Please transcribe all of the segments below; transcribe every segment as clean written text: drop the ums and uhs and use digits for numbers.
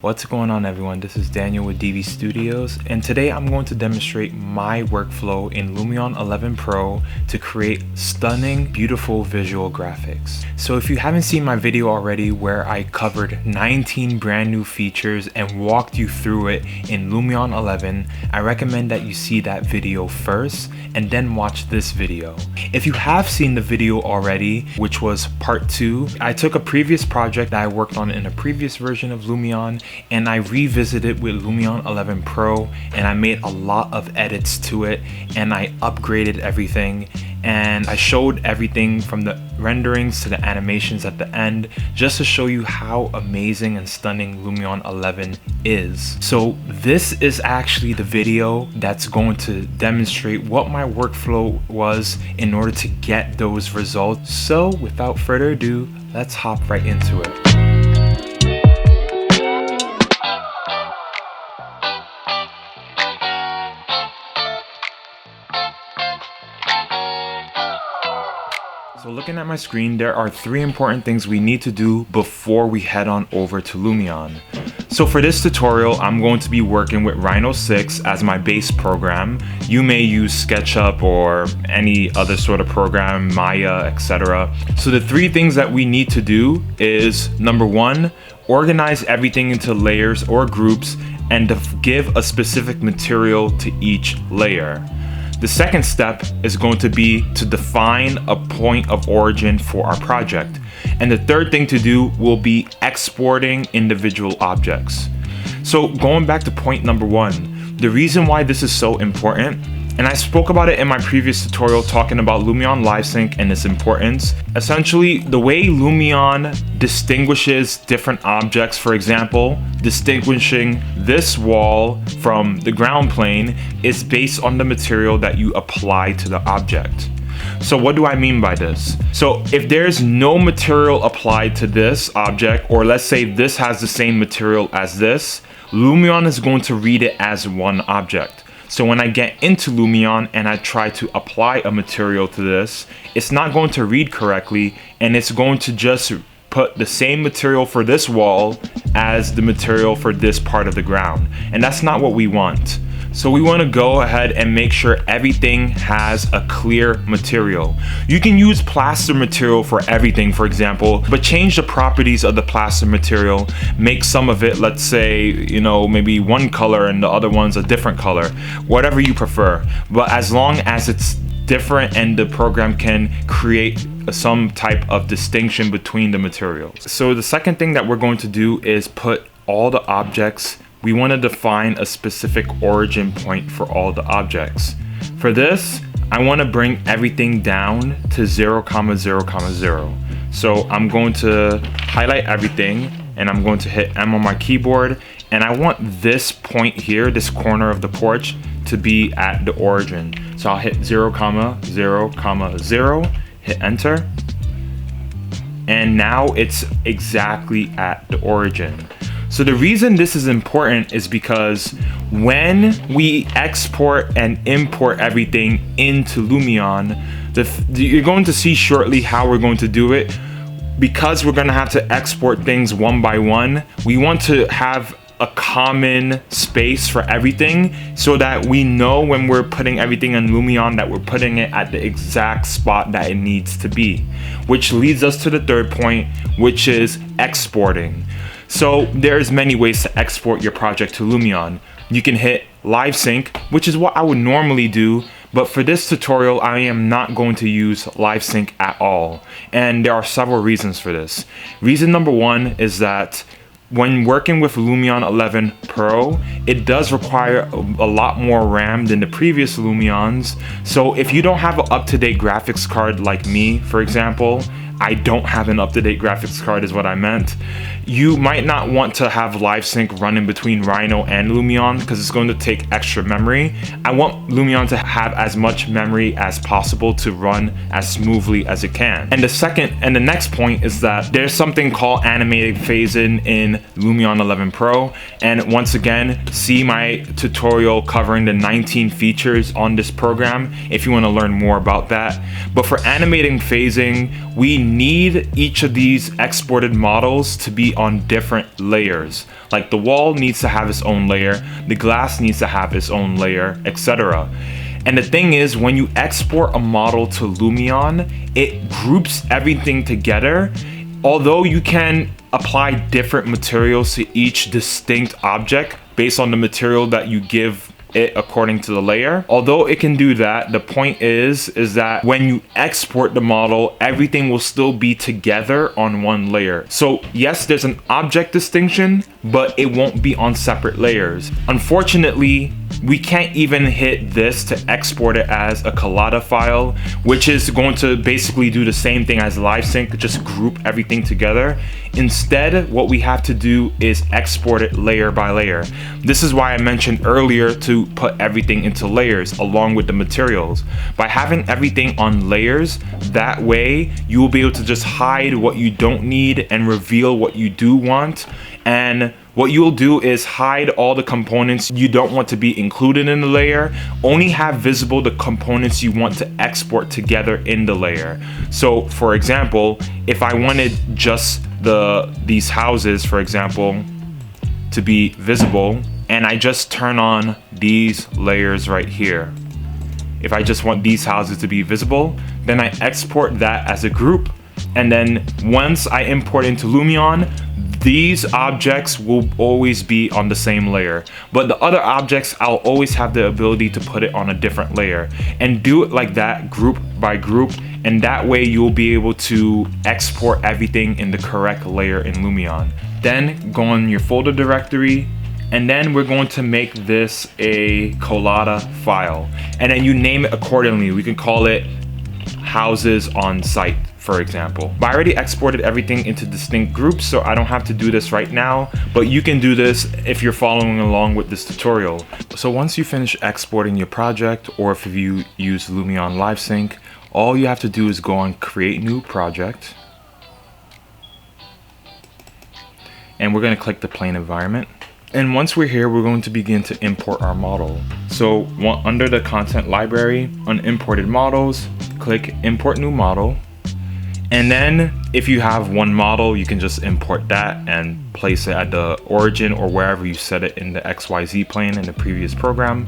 What's going on, everyone? This is Daniel with DV Studios, and today I'm going to demonstrate my workflow in Lumion 11 Pro to create stunning, beautiful visual graphics. So if you haven't seen my video already where I covered 19 brand new features and walked you through it in Lumion 11, I recommend that you see that video first and then watch this video. If you have seen the video already, which was part 2, I took a previous project that I worked on in a previous version of Lumion and I revisited with Lumion 11 Pro, and I made a lot of edits to it, and I upgraded everything, and I showed everything from the renderings to the animations at the end, just to show you how amazing and stunning Lumion 11 is. So this is actually the video that's going to demonstrate what my workflow was in order to get those results. So without further ado, let's hop right into it. So looking at my screen, there are 3 important things we need to do before we head on over to Lumion. So for this tutorial, I'm going to be working with Rhino 6 as my base program. You may use SketchUp or any other sort of program, Maya, etc. So the 3 things that we need to do is, number 1, organize everything into layers or groups and give a specific material to each layer. The second step is going to be to define a point of origin for our project. And the third thing to do will be exporting individual objects. So going back to point number 1, the reason why this is so important, and I spoke about it in my previous tutorial talking about Lumion Live Sync and its importance. Essentially, the way Lumion distinguishes different objects, for example, distinguishing this wall from the ground plane, is based on the material that you apply to the object. So what do I mean by this? So if there's no material applied to this object, or let's say this has the same material as this, Lumion is going to read it as one object. So when I get into Lumion and I try to apply a material to this, it's not going to read correctly, and it's going to just put the same material for this wall as the material for this part of the ground. And that's not what we want. So we want to go ahead and make sure everything has a clear material. You can use plaster material for everything, for example, but change the properties of the plaster material. Make some of it, let's say, maybe one color and the other one's a different color, whatever you prefer. But as long as it's different and the program can create some type of distinction between the materials. So the second thing that we're going to do is put all the objects. We want to define a specific origin point for all the objects. For this, I want to bring everything down to 0, 0, 0. So I'm going to highlight everything and I'm going to hit M on my keyboard, and I want this point here, this corner of the porch, to be at the origin. So I'll hit 0, 0, 0, hit enter, and now it's exactly at the origin. So the reason this is important is because when we export and import everything into Lumion, you're going to see shortly how we're going to do it. Because we're going to have to export things one by one, we want to have a common space for everything so that we know when we're putting everything in Lumion that we're putting it at the exact spot that it needs to be. Which leads us to the third point, which is exporting. So there's many ways to export your project to Lumion. You can hit Live Sync, which is what I would normally do, but for this tutorial, I am not going to use Live Sync at all. And there are several reasons for this. Reason number 1 is that when working with Lumion 11 Pro, it does require a lot more RAM than the previous Lumions. So if you don't have an up-to-date graphics card like me, for example, I don't have an up-to-date graphics card is what I meant. You might not want to have Live Sync running between Rhino and Lumion because it's going to take extra memory. I want Lumion to have as much memory as possible to run as smoothly as it can. And the next point is that there's something called animated phasing in Lumion 11 Pro. And once again, see my tutorial covering the 19 features on this program if you want to learn more about that. But for animating phasing, we need each of these exported models to be on different layers. Like the wall needs to have its own layer, the glass needs to have its own layer, etc. And the thing is, when you export a model to Lumion, it groups everything together. Although you can apply different materials to each distinct object based on the material that you give it according to the layer. Although it can do that, the point is that when you export the model, everything will still be together on one layer. So yes, there's an object distinction, but it won't be on separate layers. Unfortunately, we can't even hit this to export it as a collada file, which is going to basically do the same thing as LiveSync, just group everything together. Instead, what we have to do is export it layer by layer. This is why I mentioned earlier to put everything into layers along with the materials. By having everything on layers, that way you will be able to just hide what you don't need and reveal what you do want. And what you'll do is hide all the components you don't want to be included in the layer. Only have visible the components you want to export together in the layer. So for example, if I wanted just these houses, for example, to be visible, and I just turn on these layers right here. If I just want these houses to be visible, then I export that as a group. And then once I import into Lumion, these objects will always be on the same layer, but the other objects, I'll always have the ability to put it on a different layer and do it like that, group by group. And that way you'll be able to export everything in the correct layer in Lumion. Then go on your folder directory, and then we're going to make this a collada file. And then you name it accordingly. We can call it houses on site, for example. But I already exported everything into distinct groups, so I don't have to do this right now, but you can do this if you're following along with this tutorial. So once you finish exporting your project, or if you use Lumion LiveSync, all you have to do is go on Create New Project, and we're going to click the plain environment. And once we're here, we're going to begin to import our model. So under the content library, on imported models, click Import New Model. And then if you have one model, you can just import that and place it at the origin or wherever you set it in the XYZ plane in the previous program.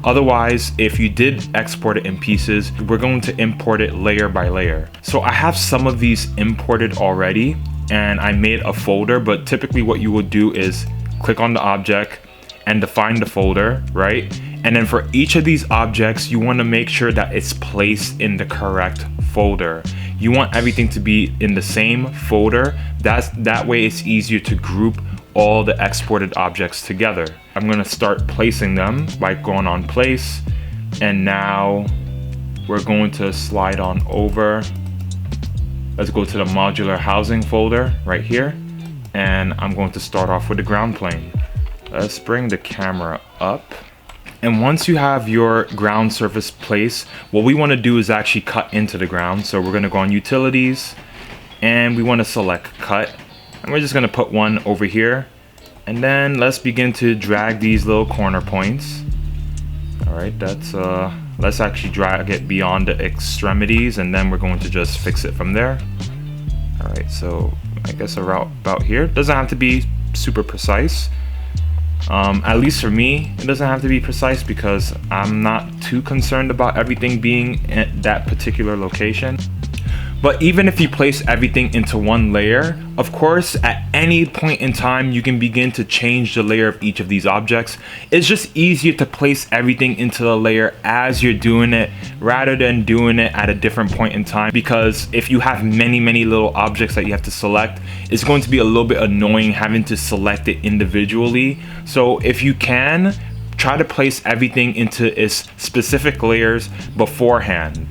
Otherwise, if you did export it in pieces, we're going to import it layer by layer. So I have some of these imported already, and I made a folder, but typically what you would do is click on the object and define the folder, right? And then for each of these objects, you want to make sure that it's placed in the correct folder. You want everything to be in the same folder. That way it's easier to group all the exported objects together. I'm going to start placing them by going on place, and now we're going to slide on over. Let's go to the modular housing folder right here, and I'm going to start off with the ground plane. Let's bring the camera up. And once you have your ground surface placed, what we want to do is actually cut into the ground. So we're going to go on utilities, and we want to select cut, and we're just going to put one over here. And then let's begin to drag these little corner points. All right, let's actually drag it beyond the extremities, and then we're going to just fix it from there. All right, so I guess about here. Doesn't have to be super precise. At least for me, it doesn't have to be precise because I'm not too concerned about everything being at that particular location. But even if you place everything into one layer, of course, at any point in time, you can begin to change the layer of each of these objects. It's just easier to place everything into the layer as you're doing it rather than doing it at a different point in time, because if you have many little objects that you have to select, it's going to be a little bit annoying having to select it individually. So if you can, try to place everything into its specific layers beforehand.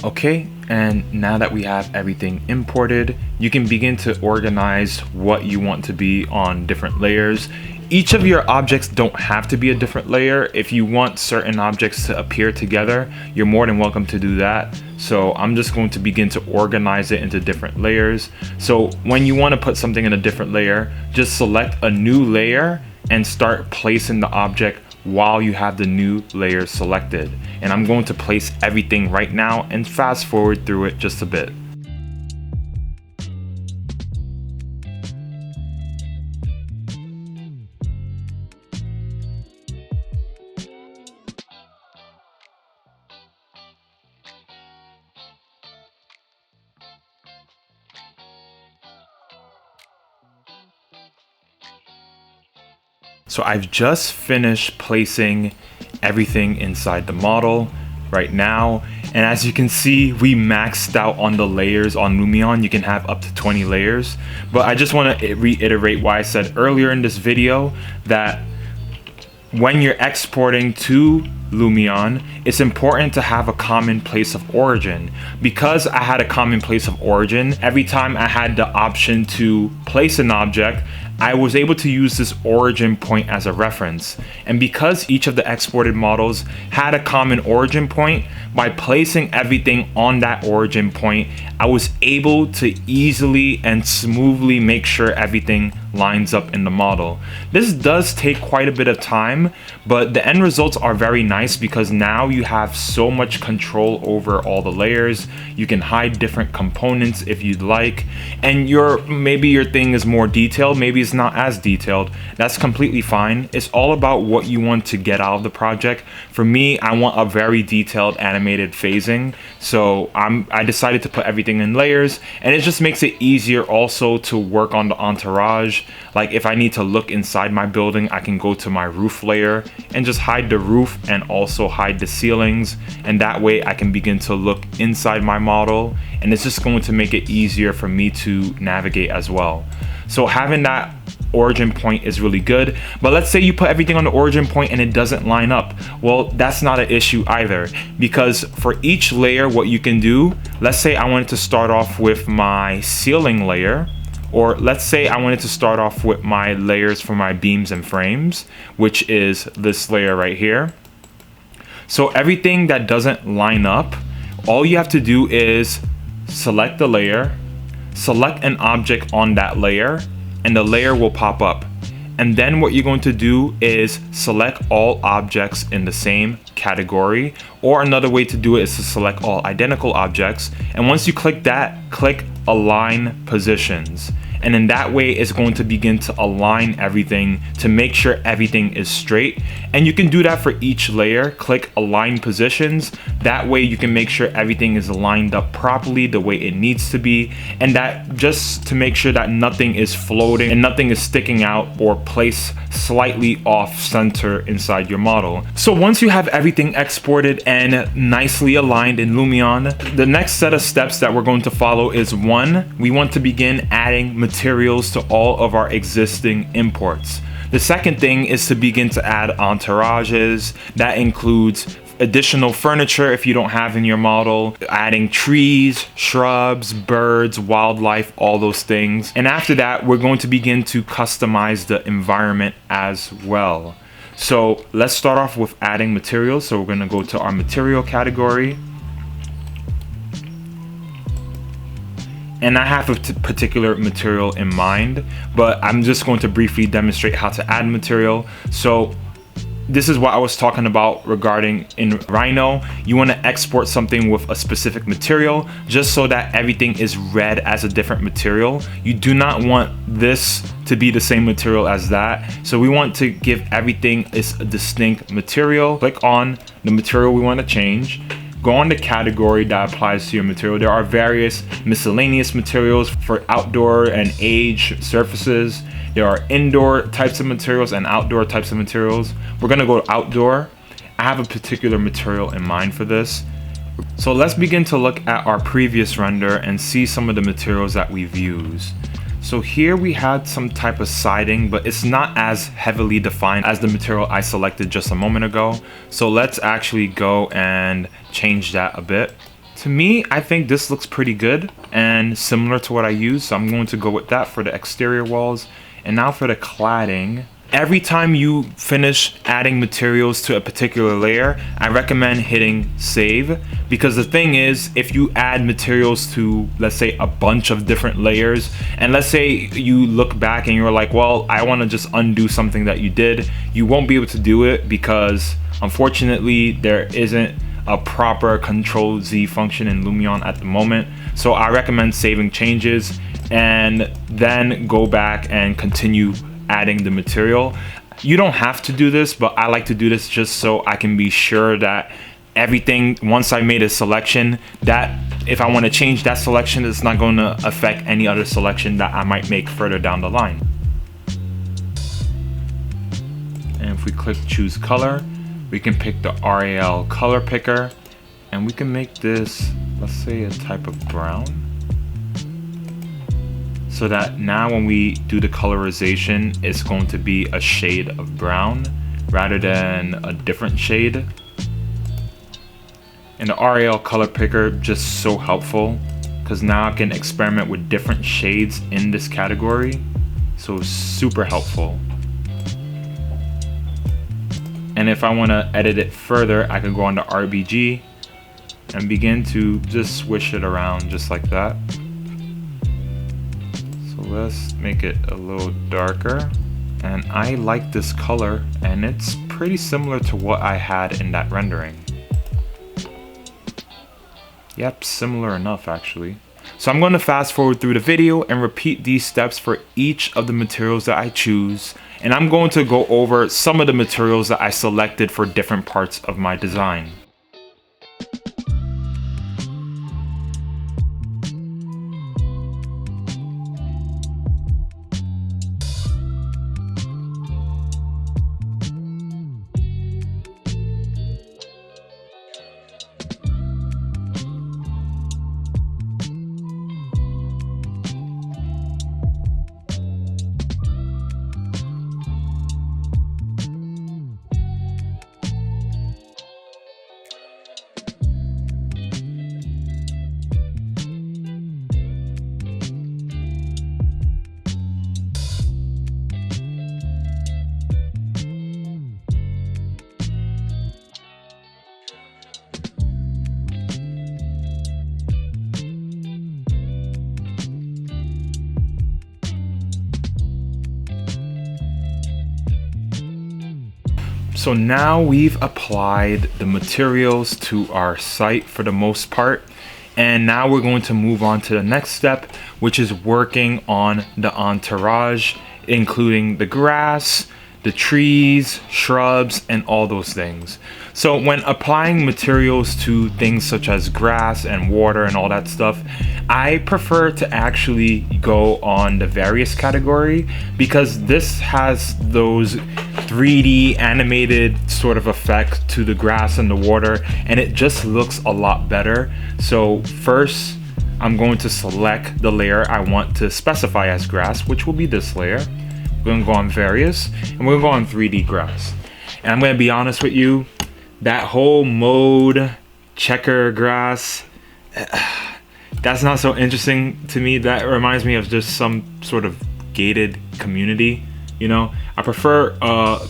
Okay, and now that we have everything imported, you can begin to organize what you want to be on different layers. Each of your objects don't have to be a different layer. If you want certain objects to appear together, you're more than welcome to do that. So I'm just going to begin to organize it into different layers. So when you want to put something in a different layer, just select a new layer and start placing the object while you have the new layer selected. And I'm going to place everything right now and fast forward through it just a bit. So I've just finished placing everything inside the model right now. And as you can see, we maxed out on the layers on Lumion. You can have up to 20 layers. But I just want to reiterate why I said earlier in this video that when you're exporting to Lumion, it's important to have a common place of origin. Because I had a common place of origin, every time I had the option to place an object, I was able to use this origin point as a reference. And because each of the exported models had a common origin point, by placing everything on that origin point, I was able to easily and smoothly make sure everything lines up in the model. This does take quite a bit of time, but the end results are very nice because now you have so much control over all the layers. You can hide different components if you'd like, and maybe your thing is more detailed, maybe it's not as detailed. That's completely fine. It's all about what you want to get out of the project. For me, I want a very detailed animated phasing, so I decided to put everything in layers, and it just makes it easier also to work on the entourage. Like if I need to look inside my building, I can go to my roof layer and just hide the roof and also hide the ceilings, and that way I can begin to look inside my model, and it's just going to make it easier for me to navigate as well. So having that origin point is really good. But let's say you put everything on the origin point and it doesn't line up. Well, that's not an issue either, because for each layer, what you can do, let's say I wanted to start off with my ceiling layer, or let's say I wanted to start off with my layers for my beams and frames, which is this layer right here. So everything that doesn't line up, all you have to do is select the layer, select an object on that layer, and the layer will pop up. And then what you're going to do is select all objects in the same category, or another way to do it is to select all identical objects. And once you click that, click Align Positions. And in that way, it's going to begin to align everything to make sure everything is straight. And you can do that for each layer. Click Align Positions. That way you can make sure everything is lined up properly the way it needs to be. And that just to make sure that nothing is floating and nothing is sticking out or placed slightly off center inside your model. So once you have everything exported and nicely aligned in Lumion, the next set of steps that we're going to follow is one, we want to begin adding materials to all of our existing imports. The second thing is to begin to add entourages. That includes additional furniture if you don't have in your model, adding trees, shrubs, birds, wildlife, all those things. And after that, we're going to begin to customize the environment as well. So let's start off with adding materials. So we're going to go to our material category. And I have a particular material in mind, but I'm just going to briefly demonstrate how to add material. So this is what I was talking about regarding in Rhino. You want to export something with a specific material just so that everything is read as a different material. You do not want this to be the same material as that. So we want to give everything a distinct material. Click on the material we want to change. Go on the category that applies to your material. There are various miscellaneous materials for outdoor and age surfaces. There are indoor types of materials and outdoor types of materials. We're gonna go to outdoor. I have a particular material in mind for this. So let's begin to look at our previous render and see some of the materials that we've used. So here we had some type of siding, but it's not as heavily defined as the material I selected just a moment ago. So let's actually go and change that a bit. To me, I think this looks pretty good and similar to what I use. So I'm going to go with that for the exterior walls. And now for the cladding. Every time you finish adding materials to a particular layer, I recommend hitting save, because the thing is, if you add materials to, let's say, a bunch of different layers, and let's say you look back and you're like, well, I want to just undo something that you did, you won't be able to do it because unfortunately there isn't a proper Control Z function in Lumion at the moment. So I recommend saving changes and then go back and continue adding the material. You don't have to do this, but I like to do this just so I can be sure that everything, once I made a selection, that if I want to change that selection, it's not going to affect any other selection that I might make further down the line. if we click choose color, we can pick the RAL color picker, and we can make this, let's say, a type of brown, so that now when we do the colorization, it's going to be a shade of brown rather than a different shade. And the RAL color picker, just so helpful, because now I can experiment with different shades in this category. So super helpful. And if I want to edit it further, I can go on to RBG and begin to just swish it around just like that. So let's make it a little darker. And I like this color, and it's pretty similar to what I had in that rendering. Yep, similar enough actually. So I'm going to fast forward through the video and repeat these steps for each of the materials that I choose. And I'm going to go over some of the materials that I selected for different parts of my design. So now we've applied the materials to our site for the most part, and now we're going to move on to the next step, which is working on the entourage, including the grass, the trees, shrubs, and all those things. So when applying materials to things such as grass and water and all that stuff, I prefer to actually go on the various category, because this has those 3D animated sort of effect to the grass and the water, and it just looks a lot better. So first, I'm going to select the layer I want to specify as grass, which will be this layer. We're going to go on various, and we're going to go on 3D grass. And I'm going to be honest with you, that whole mode checker grass, that's not so interesting to me. That reminds me of just some sort of gated community, you know. I prefer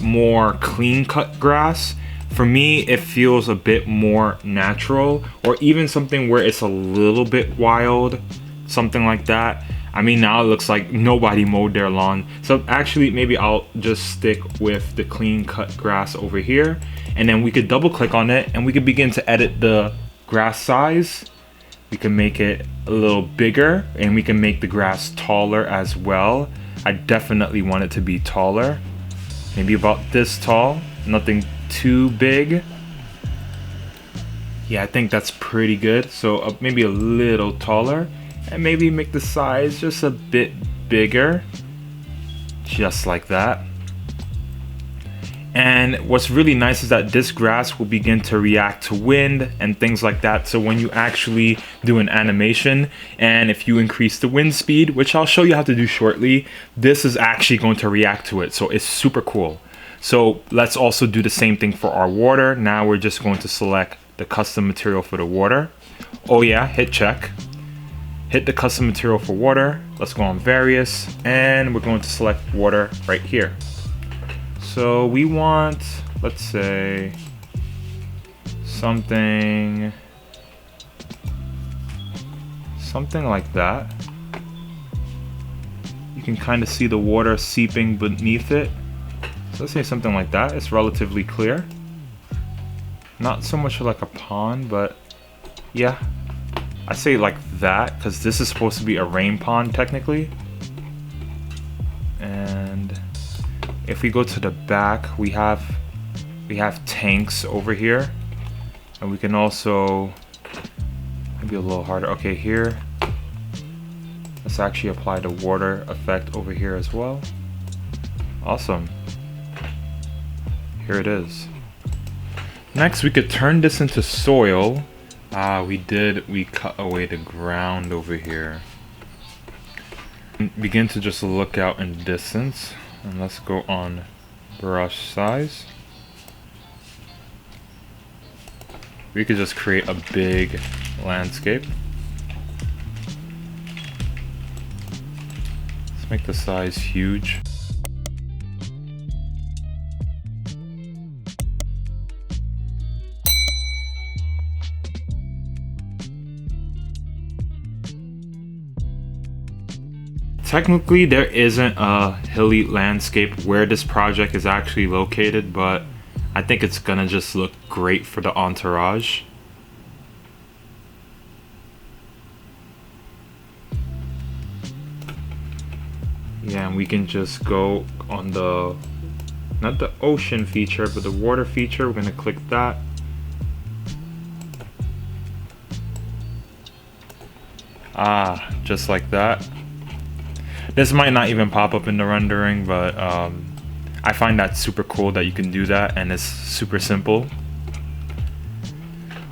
more clean cut grass. For me, it feels a bit more natural, or even something where it's a little bit wild, something like that. I mean, now it looks like nobody mowed their lawn. So actually, maybe I'll just stick with the clean cut grass over here, and then we could double click on it and we could begin to edit the grass size. We can make it a little bigger, and we can make the grass taller as well. I definitely want it to be taller, maybe about this tall, nothing too big. Yeah, I think that's pretty good. So maybe a little taller, and maybe make the size just a bit bigger, just like that. And what's really nice is that this grass will begin to react to wind and things like that. So when you actually do an animation, and if you increase the wind speed, which I'll show you how to do shortly, this is actually going to react to it. So it's super cool. So let's also do the same thing for our water. Now we're just going to select the custom material for the water. Oh yeah, hit check. Hit the custom material for water. Let's go on various, and we're going to select water right here. So we want, let's say, something like that. You can kind of see the water seeping beneath it. So let's say something like that. It's relatively clear. Not so much like a pond, but yeah. I say like that because this is supposed to be a rain pond technically. And if we go to the back, we have tanks over here, and we can also maybe a little harder. Okay, here. Let's actually apply the water effect over here as well. Awesome. here it is. Next, we could turn this into soil. We cut away the ground over here. Begin to just look out in the distance, and let's go on brush size. We could just create a big landscape. Let's make the size huge. Technically, there isn't a hilly landscape where this project is actually located, but I think it's gonna just look great for the entourage. Yeah, and we can just go on the, not the ocean feature, but the water feature. We're gonna click that. Just like that. This might not even pop up in the rendering, but I find that super cool that you can do that, and it's super simple.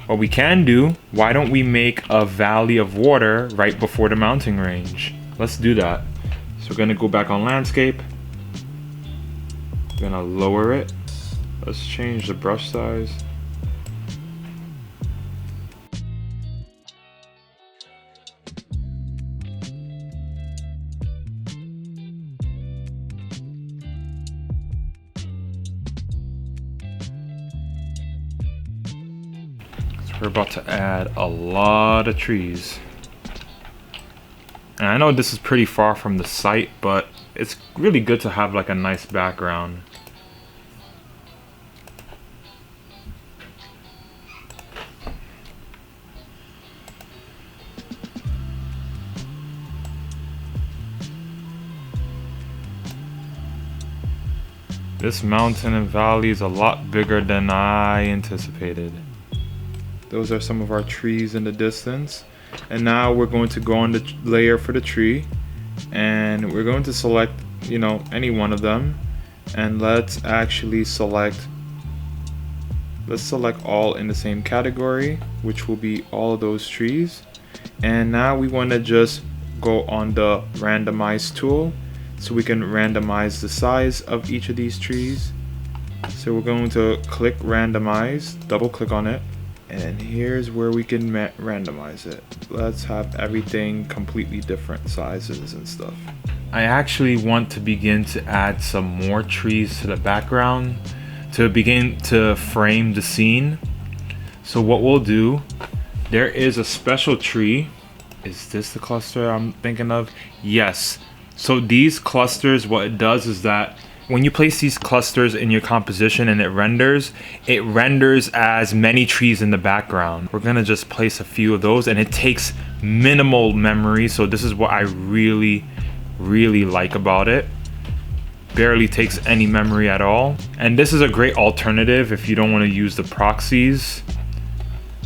What we can do, why don't we make a valley of water right before the mountain range? Let's do that. So we're gonna go back on landscape. We're gonna lower it. Let's change the brush size. We're about to add a lot of trees. And I know this is pretty far from the site, but it's really good to have like a nice background. This mountain and valley is a lot bigger than I anticipated. Those are some of our trees in the distance. And now we're going to go on the layer for the tree, and we're going to select, you know, any one of them, and let's select all in the same category, which will be all of those trees. And now we want to just go on the randomize tool so we can randomize the size of each of these trees. So we're going to click randomize, double click on it, and here's where we can randomize it. Let's have everything completely different sizes and stuff. I actually want to begin to add some more trees to the background to begin to frame the scene. So what we'll do, there is a special tree. Is this the cluster I'm thinking of? Yes. So these clusters, what it does is that when you place these clusters in your composition and it renders as many trees in the background. We're gonna just place a few of those, and it takes minimal memory. So this is what I really like about it. Barely takes any memory at all. And this is a great alternative if you don't want to use the proxies,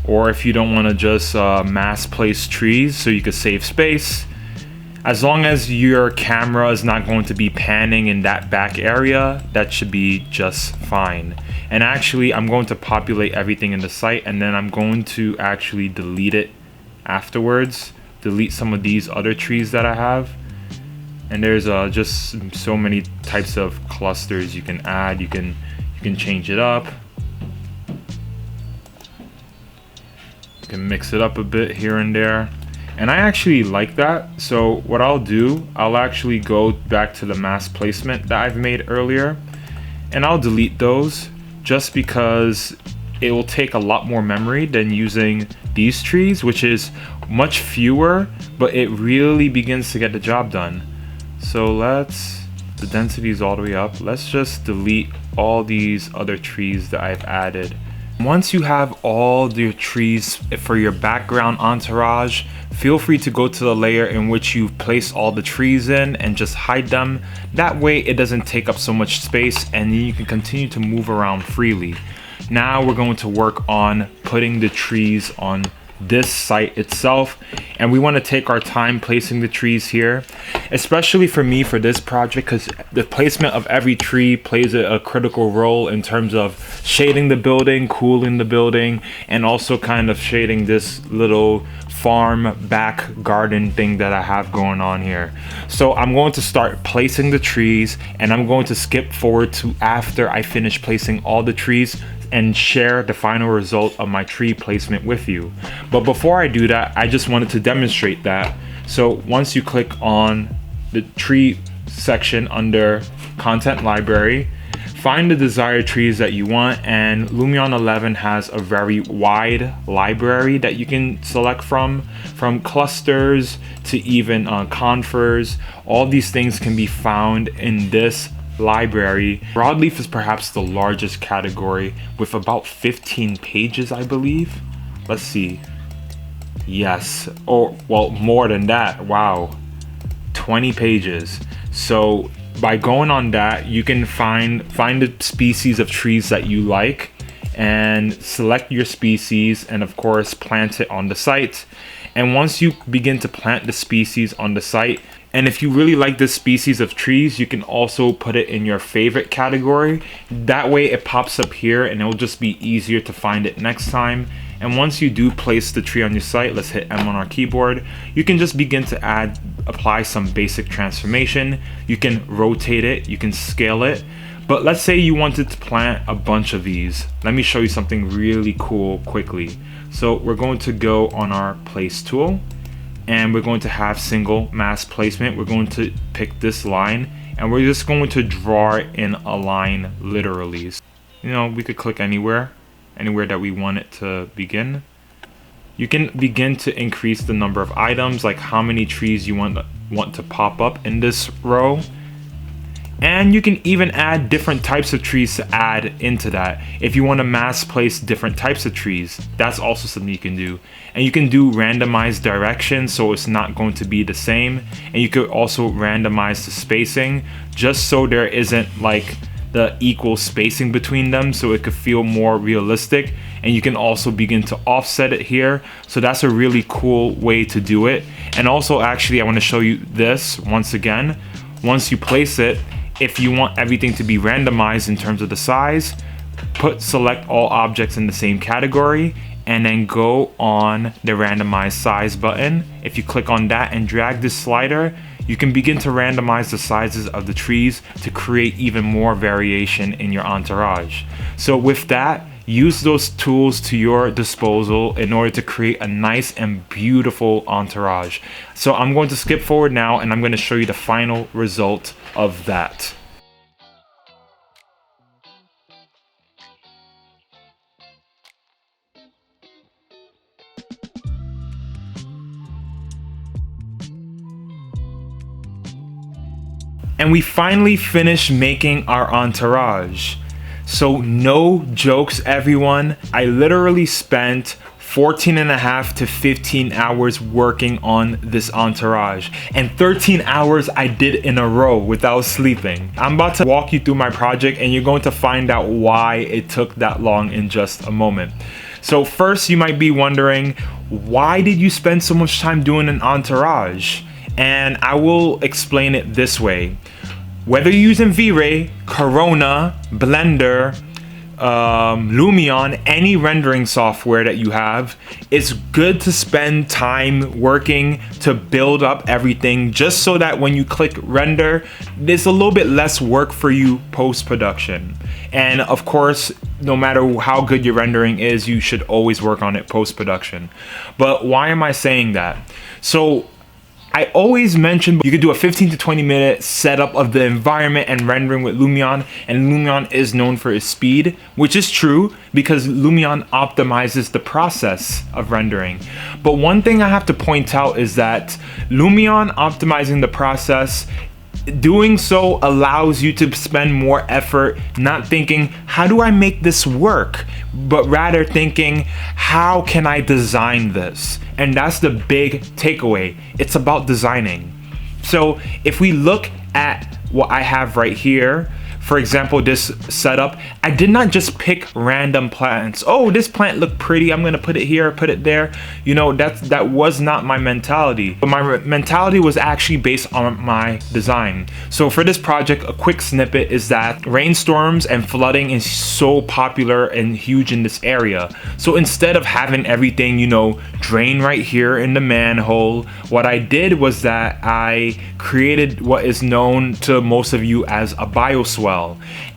or if you don't want to just mass place trees so you could save space. As long as your camera is not going to be panning in that back area, that should be just fine. And actually, I'm going to populate everything in the site, and then I'm going to actually delete it afterwards. Delete some of these other trees that I have. And there's just so many types of clusters you can add. You can change it up. You can mix it up a bit here and there. And I actually like that. So what I'll do, I'll actually go back to the mass placement that I've made earlier, and I'll delete those just because it will take a lot more memory than using these trees, which is much fewer, but it really begins to get the job done. So the density is all the way up. Let's just delete all these other trees that I've added. Once you have all your trees for your background entourage, feel free to go to the layer in which you've placed all the trees in and just hide them. That way it doesn't take up so much space, and you can continue to move around freely. Now we're going to work on putting the trees on this site itself, and we want to take our time placing the trees here, especially for me for this project, because the placement of every tree plays a critical role in terms of shading the building, cooling the building, and also kind of shading this little farm back garden thing that I have going on here. So I'm going to start placing the trees, and I'm going to skip forward to after I finish placing all the trees and share the final result of my tree placement with you. But before I do that, I just wanted to demonstrate that. So once you click on the tree section under content library, find the desired trees that you want, and Lumion 11 has a very wide library that you can select from clusters to even confers. All these things can be found in this library. Broadleaf is perhaps the largest category with about 15 pages, I believe. Let's see. Yes, or well, more than that. Wow, 20 pages. So by going on that, you can find the species of trees that you like and select your species, and of course plant it on the site. And once you begin to plant the species on the site, and if you really like this species of trees, you can also put it in your favorite category. That way it pops up here and it'll just be easier to find it next time. And once you do place the tree on your site, let's hit M on our keyboard, you can just begin to apply some basic transformation. You can rotate it, you can scale it. But let's say you wanted to plant a bunch of these. Let me show you something really cool quickly. So we're going to go on our place tool, and we're going to have single mass placement. We're going to pick this line, and we're just going to draw it in a line literally. You know, we could click anywhere that we want it to begin. You can begin to increase the number of items, like how many trees you want to pop up in this row. And you can even add different types of trees to add into that. If you want to mass place different types of trees, that's also something you can do. And you can do randomized direction, so it's not going to be the same. And you could also randomize the spacing, just so there isn't like the equal spacing between them, so it could feel more realistic. And you can also begin to offset it here. So that's a really cool way to do it. And also, actually, I want to show you this once again. Once you place it, if you want everything to be randomized in terms of the size, select all objects in the same category, and then go on the randomize size button. If you click on that and drag this slider, you can begin to randomize the sizes of the trees to create even more variation in your entourage. So with that, use those tools to your disposal in order to create a nice and beautiful entourage. So I'm going to skip forward now, and I'm going to show you the final result of that. And we finally finished making our entourage. So no jokes, everyone. I literally spent 14.5 to 15 hours working on this entourage, and 13 hours I did in a row without sleeping. I'm about to walk you through my project, and you're going to find out why it took that long in just a moment. So first, you might be wondering, why did you spend so much time doing an entourage? And I will explain it this way. Whether you're using V-Ray, Corona, Blender, Lumion, any rendering software that you have, it's good to spend time working to build up everything, just so that when you click render, there's a little bit less work for you post-production. And of course, no matter how good your rendering is, you should always work on it post-production. But why am I saying that? So I always mention you could do a 15 to 20 minute setup of the environment and rendering with Lumion, and Lumion is known for its speed, which is true because Lumion optimizes the process of rendering. But one thing I have to point out is that Lumion optimizing the process, doing so allows you to spend more effort not thinking, how do I make this work? But rather thinking, how can I design this? And that's the big takeaway. It's about designing. So if we look at what I have right here, for example, this setup, I did not just pick random plants. Oh, this plant looked pretty, I'm gonna put it here, put it there. You know, that was not my mentality. But my mentality was actually based on my design. So for this project, a quick snippet is that rainstorms and flooding is so popular and huge in this area. So instead of having everything, you know, drain right here in the manhole, what I did was that I created what is known to most of you as a bioswale.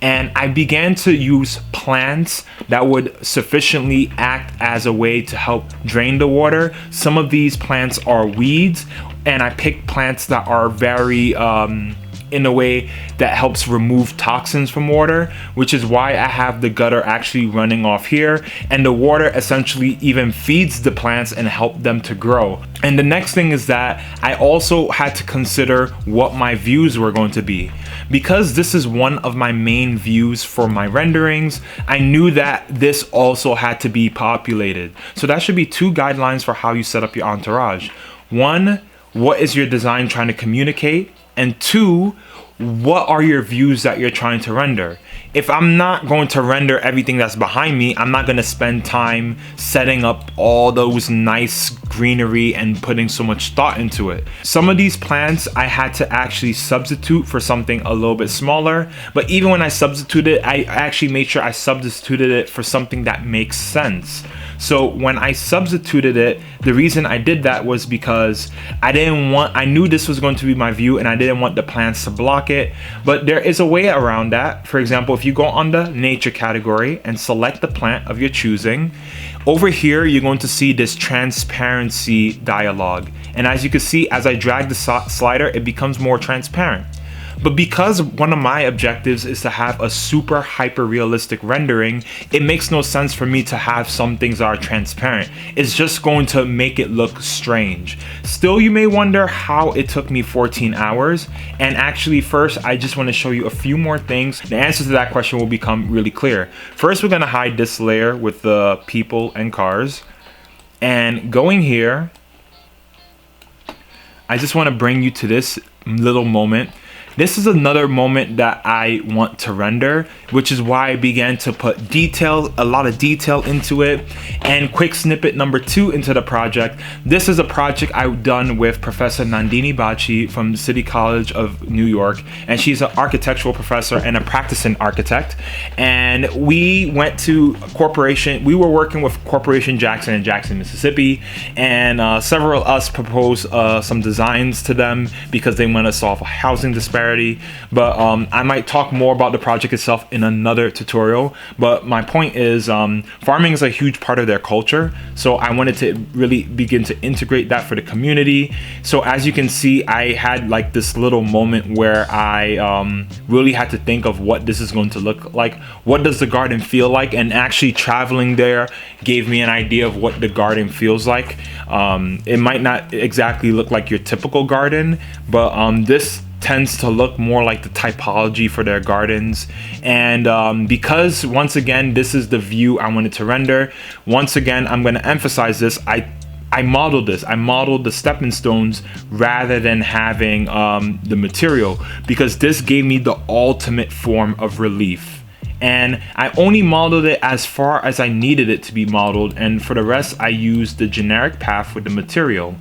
And I began to use plants that would sufficiently act as a way to help drain the water. Some of these plants are weeds, and I picked plants that are very in a way that helps remove toxins from water, which is why I have the gutter actually running off here, and the water essentially even feeds the plants and help them to grow. And the next thing is that I also had to consider what my views were going to be. Because this is one of my main views for my renderings, I knew that this also had to be populated. So that should be 2 guidelines for how you set up your entourage. 1, what is your design trying to communicate? And 2, what are your views that you're trying to render? If I'm not going to render everything that's behind me, I'm not going to spend time setting up all those nice greenery and putting so much thought into it. Some of these plants I had to actually substitute for something a little bit smaller, but even when I substituted, I actually made sure I substituted it for something that makes sense. So when I substituted it, the reason I did that was because I knew this was going to be my view and I didn't want the plants to block it. But there is a way around that. For example, if you go on the nature category and select the plant of your choosing, over here you're going to see this transparency dialog. And as you can see, as I drag the slider, it becomes more transparent. But because one of my objectives is to have a super hyper realistic rendering, it makes no sense for me to have some things that are transparent. It's just going to make it look strange. Still, you may wonder how it took me 14 hours. And actually, first, I just want to show you a few more things. The answer to that question will become really clear. First, we're going to hide this layer with the people and cars. And going here, I just want to bring you to this little moment. This is another moment that I want to render, which is why I began to put a lot of detail into it. And quick snippet number 2 into the project. This is a project I've done with Professor Nandini Bachi from City College of New York. And she's an architectural professor and a practicing architect. And we went to we were working with Corporation Jackson in Jackson, Mississippi. And several of us proposed some designs to them because they want to solve a housing disparity. But I might talk more about the project itself in another tutorial. But my point is, farming is a huge part of their culture. So I wanted to really begin to integrate that for the community. So as you can see, I had like this little moment where I really had to think of what this is going to look like. What does the garden feel like? And actually traveling there gave me an idea of what the garden feels like. It might not exactly look like your typical garden, but this tends to look more like the typology for their gardens. And because once again this is the view I wanted to render, once again I'm going to emphasize this, I modeled this. I modeled the stepping stones rather than having the material, because this gave me the ultimate form of relief. And I only modeled it as far as I needed it to be modeled, and for the rest I used the generic path with the material.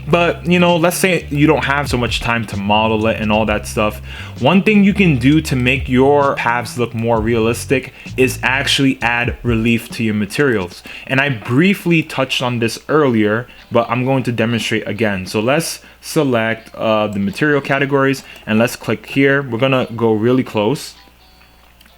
But you know, let's say you don't have so much time to model it and all that stuff. One thing you can do to make your paths look more realistic is actually add relief to your materials. And I briefly touched on this earlier, but I'm going to demonstrate again. So let's select the material categories and let's click here. We're gonna go really close.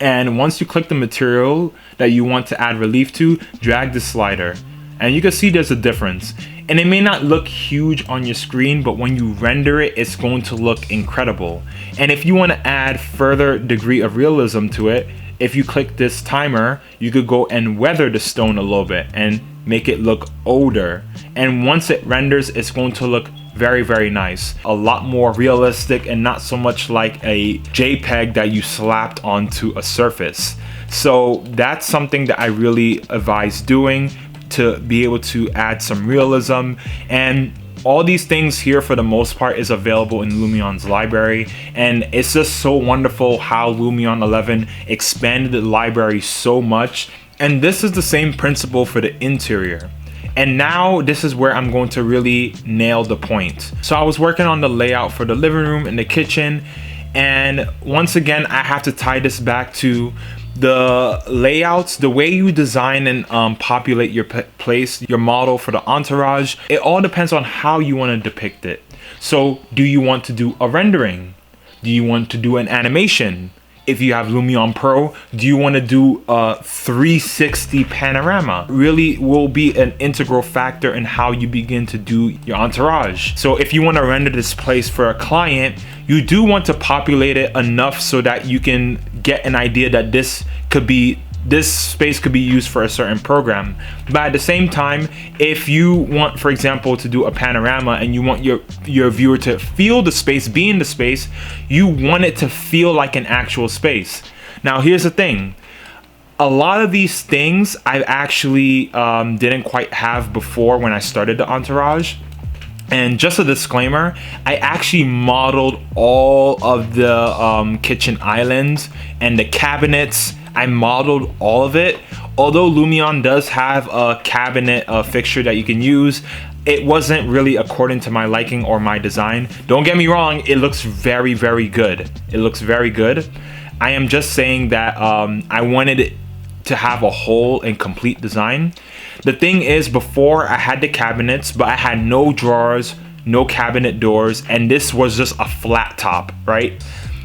And once you click the material that you want to add relief to, drag the slider. And you can see there's a difference. And it may not look huge on your screen, but when you render it, it's going to look incredible. And if you want to add further degree of realism to it, if you click this timer, you could go and weather the stone a little bit and make it look older. And once it renders, it's going to look very, very nice. A lot more realistic and not so much like a JPEG that you slapped onto a surface. So that's something that I really advise doing to be able to add some realism. And All these things here for the most part is available in Lumion's library, and it's just so wonderful how Lumion 11 expanded the library so much. And this is the same principle for the interior. And now this is where I'm going to really nail the point. So I was working on the layout for the living room and the kitchen, and once again I have to tie this back to the layouts, the way you design and populate your place, your model for the entourage. It all depends on how you want to depict it. So do you want to do a rendering? Do you want to do an animation? If you have Lumion Pro, do you want to do a 360 panorama? Really will be an integral factor in how you begin to do your entourage. So if you want to render this place for a client, you do want to populate it enough so that you can get an idea that this space could be used for a certain program. But at the same time, if you want, for example, to do a panorama and you want your viewer to feel the space, be in the space, you want it to feel like an actual space. Now here's the thing, a lot of these things I actually didn't quite have before when I started the entourage. And just a disclaimer, I actually modeled all of the kitchen islands and the cabinets. I modeled all of it. Although Lumion does have a cabinet fixture that you can use, it wasn't really according to my liking or my design. Don't get me wrong, it looks very, very good. It looks very good. I am just saying that I wanted it to have a whole and complete design. The thing is, before I had the cabinets, but I had no drawers, no cabinet doors, and this was just a flat top, right?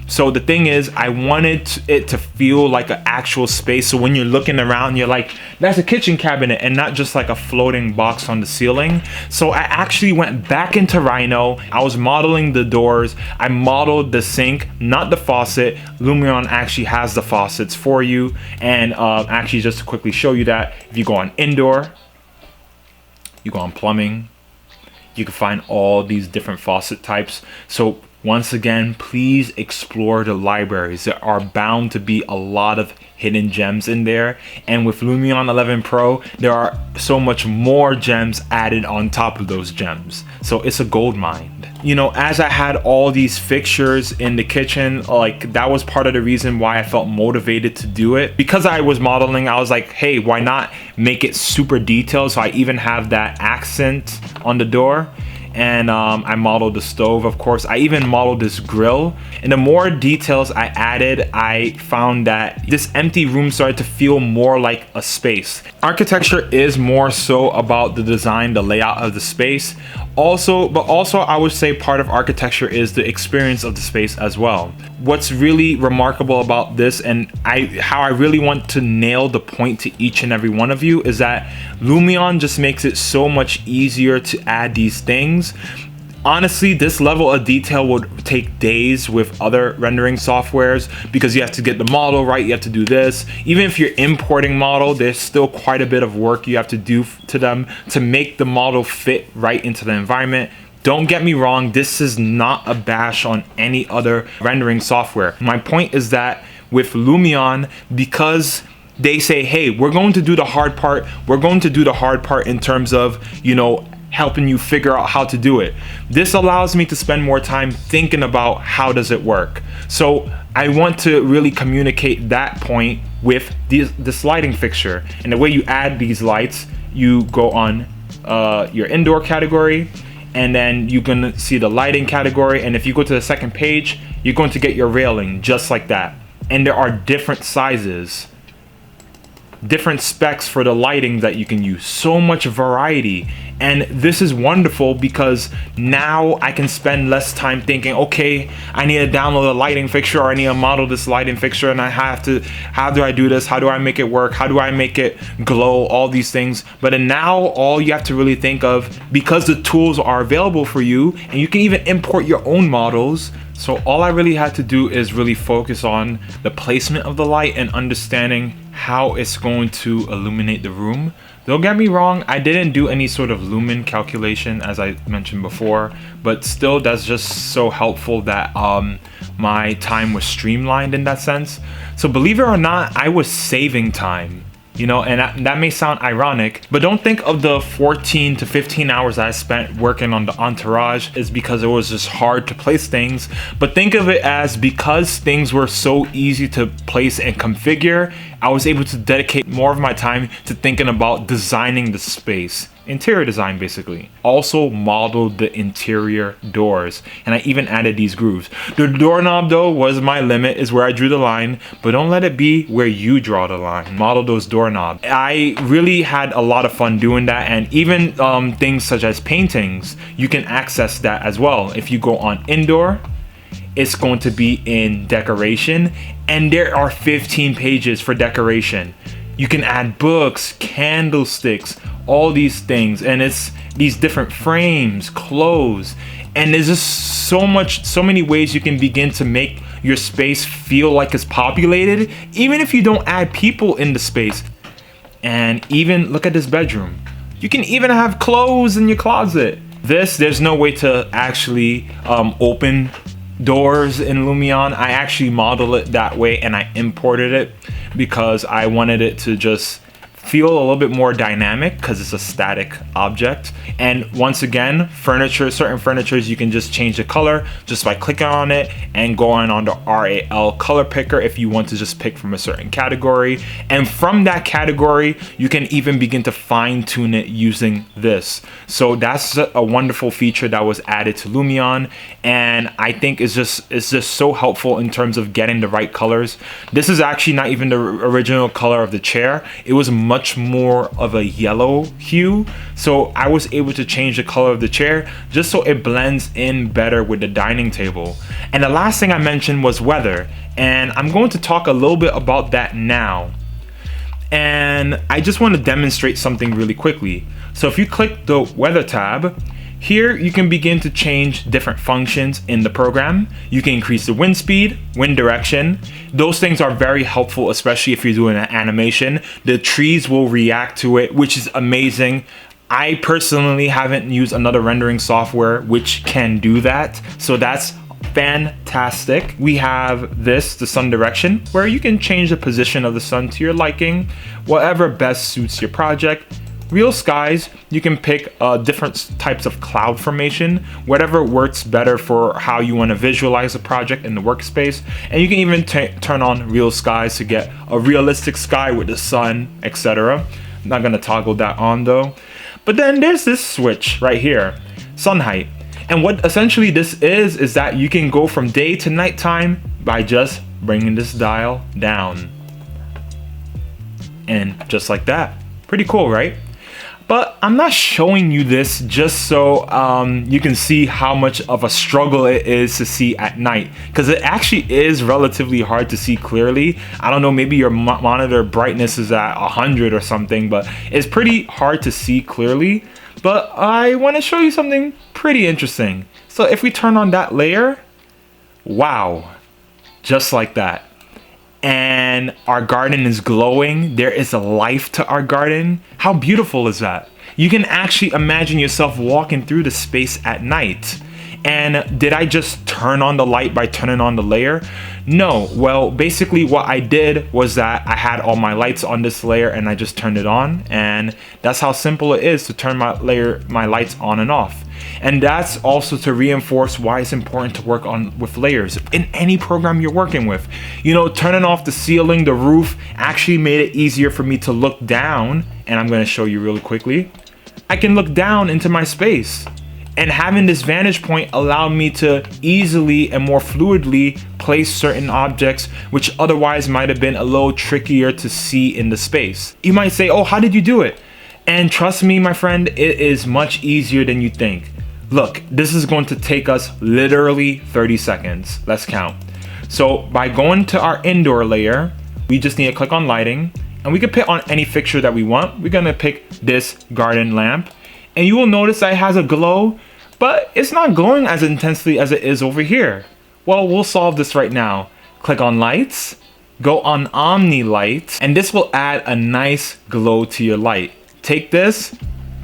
So the thing is, I wanted it to feel like an actual space. So when you're looking around, you're like, that's a kitchen cabinet and not just like a floating box on the ceiling. So I actually went back into Rhino. I was modeling the doors. I modeled the sink, not the faucet. Lumion actually has the faucets for you. And actually, just to quickly show you that, if you go on indoor, you go on plumbing, you can find all these different faucet types. So once again, please explore the libraries. There are bound to be a lot of hidden gems in there. And with Lumion 11 Pro, there are so much more gems added on top of those gems. So it's a gold mine. You know, as I had all these fixtures in the kitchen, like that was part of the reason why I felt motivated to do it. Because I was modeling, I was like, hey, why not make it super detailed? So I even have that accent on the door. And I modeled the stove, of course. I even modeled this grill. And the more details I added, I found that this empty room started to feel more like a space. Architecture is more so about the design, the layout of the space. But also I would say part of architecture is the experience of the space as well. What's really remarkable about this, and how I really want to nail the point to each and every one of you, is that Lumion just makes it so much easier to add these things. Honestly, this level of detail would take days with other rendering softwares because you have to get the model right, you have to do this. Even if you're importing model, there's still quite a bit of work you have to do to them to make the model fit right into the environment. Don't get me wrong, this is not a bash on any other rendering software. My point is that with Lumion, because they say, hey, we're going to do the hard part, in terms of, you know, helping you figure out how to do it. This allows me to spend more time thinking about how does it work. So I want to really communicate that point with this lighting fixture. And the way you add these lights, you go on your indoor category, and then you're gonna see the lighting category. And if you go to the second page, you're going to get your railing just like that. And there are different sizes, different specs for the lighting that you can use, so much variety. And this is wonderful because now I can spend less time thinking, okay, I need to download a lighting fixture, or I need to model this lighting fixture, and how do I do this? How do I make it work? How do I make it glow? All these things. But then now all you have to really think of, because the tools are available for you, and you can even import your own models. So all I really had to do is really focus on the placement of the light and understanding how it's going to illuminate the room. Don't get me wrong, I didn't do any sort of lumen calculation as I mentioned before, but still that's just so helpful that my time was streamlined in that sense. So believe it or not, I was saving time. You know, and that may sound ironic, but don't think of the 14 to 15 hours I spent working on the entourage is because it was just hard to place things, but think of it as because things were so easy to place and configure, I was able to dedicate more of my time to thinking about designing the space. Interior design, basically. Also modeled the interior doors, and I even added these grooves. The doorknob though was my limit, is where I drew the line, but don't let it be where you draw the line. Model those doorknobs. I really had a lot of fun doing that, and even things such as paintings, you can access that as well. If you go on indoor, it's going to be in decoration, and there are 15 pages for decoration. You can add books, candlesticks, all these things, and it's these different frames, clothes, and there's just so many ways you can begin to make your space feel like it's populated, even if you don't add people in the space. And even look at this bedroom. You can even have clothes in your closet. There's no way to actually open doors in Lumion. I actually modeled it that way, and I imported it because I wanted it to just feel a little bit more dynamic because it's a static object. And once again, certain furnitures, you can just change the color just by clicking on it and going on the RAL color picker if you want to just pick from a certain category. And from that category, you can even begin to fine tune it using this. So that's a wonderful feature that was added to Lumion, and I think it's just so helpful in terms of getting the right colors. This is actually not even the original color of the chair. It was much more of a yellow hue, so I was able to change the color of the chair just so it blends in better with the dining table. And the last thing I mentioned was weather, and I'm going to talk a little bit about that now. And I just want to demonstrate something really quickly. So if you click the weather tab, here you can begin to change different functions in the program. You can increase the wind speed, wind direction. Those things are very helpful, especially if you're doing an animation. The trees will react to it, which is amazing. I personally haven't used another rendering software which can do that, so that's fantastic. We have the sun direction, where you can change the position of the sun to your liking, whatever best suits your project. Real skies, you can pick different types of cloud formation, whatever works better for how you want to visualize a project in the workspace. And you can even turn on real skies to get a realistic sky with the sun, etc. I'm not going to toggle that on though. But then there's this switch right here, sun height. And what essentially this is that you can go from day to nighttime by just bringing this dial down. And just like that. Pretty cool, right? But I'm not showing you this just so you can see how much of a struggle it is to see at night, because it actually is relatively hard to see clearly. I don't know, maybe your monitor brightness is at 100 or something, but it's pretty hard to see clearly. But I want to show you something pretty interesting. So if we turn on that layer, wow, just like that. And our garden is glowing. There is a life to our garden. How beautiful is that? You can actually imagine yourself walking through the space at night. And did I just turn on the light by turning on the layer? No. Well, basically what I did was that I had all my lights on this layer and I just turned it on. And that's how simple it is to turn my lights on and off. And that's also to reinforce why it's important to work with layers in any program you're working with. You know, turning off the ceiling, the roof actually made it easier for me to look down. And I'm going to show you really quickly. I can look down into my space. And having this vantage point allowed me to easily and more fluidly place certain objects which otherwise might have been a little trickier to see in the space. You might say, oh, how did you do it? And trust me, my friend, it is much easier than you think. Look, this is going to take us literally 30 seconds. Let's count. So by going to our indoor layer, we just need to click on lighting, and we can pick on any fixture that we want. We're gonna pick this garden lamp. And you will notice that it has a glow, but it's not glowing as intensely as it is over here. Well, we'll solve this right now. Click on lights, go on Omni Light, and this will add a nice glow to your light. Take this,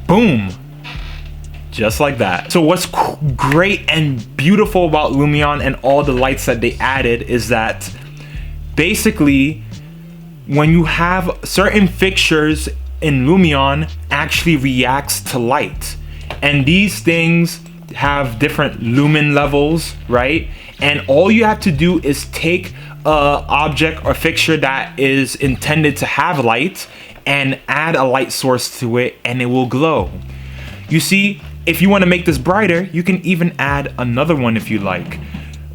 boom, just like that. So what's great and beautiful about Lumion and all the lights that they added is that basically when you have certain fixtures in Lumion actually reacts to light. And these things have different lumen levels, right? And all you have to do is take a object or fixture that is intended to have light and add a light source to it, and it will glow. You see, if you want to make this brighter, you can even add another one if you like.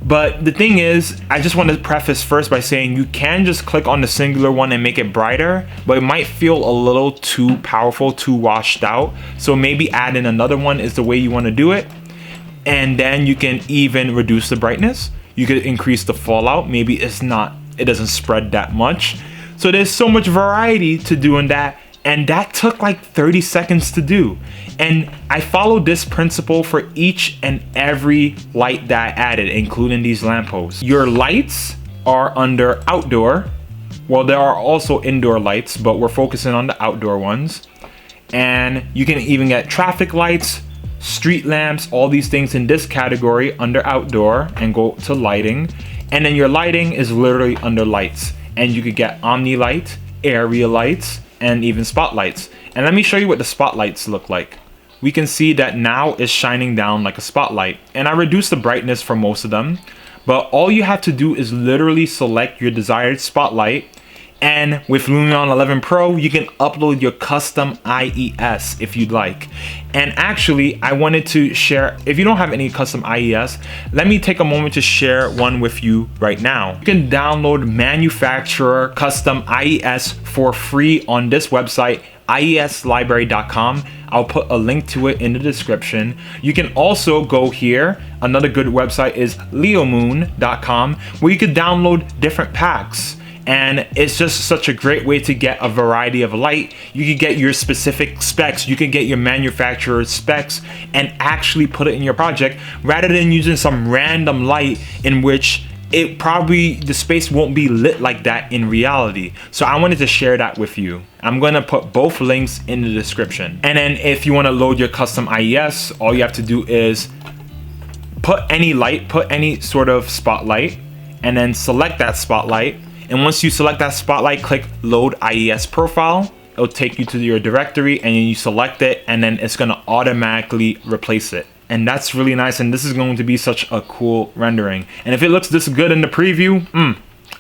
But the thing is, I just want to preface first by saying you can just click on the singular one and make it brighter, but it might feel a little too powerful, too washed out. So maybe add in another one is the way you want to do it. And then you can even reduce the brightness. You could increase the fallout. Maybe it doesn't spread that much. So there's so much variety to doing that. And that took like 30 seconds to do. And I followed this principle for each and every light that I added, including these lampposts. Your lights are under outdoor. Well, there are also indoor lights, but we're focusing on the outdoor ones. And you can even get traffic lights, street lamps, all these things in this category under outdoor, and go to lighting. And then your lighting is literally under lights. And you could get omni light, area lights, and even spotlights. And let me show you what the spotlights look like. We can see that now it's shining down like a spotlight. And I reduced the brightness for most of them. But all you have to do is literally select your desired spotlight. And with Lumion 11 Pro, you can upload your custom IES if you'd like. And actually, I wanted to share, if you don't have any custom IES, let me take a moment to share one with you right now. You can download manufacturer custom IES for free on this website, ieslibrary.com. I'll put a link to it in the description. You can also go here. Another good website is leomoon.com, where you could download different packs. And it's just such a great way to get a variety of light. You can get your specific specs, you can get your manufacturer's specs and actually put it in your project rather than using some random light in which the space won't be lit like that in reality. So I wanted to share that with you. I'm gonna put both links in the description. And then if you wanna load your custom IES, all you have to do is put any light, put any sort of spotlight, and then select that spotlight. And once you select that spotlight, click load IES profile. It'll take you to your directory and then you select it, and then it's gonna automatically replace it. And that's really nice, and this is going to be such a cool rendering. And if it looks this good in the preview,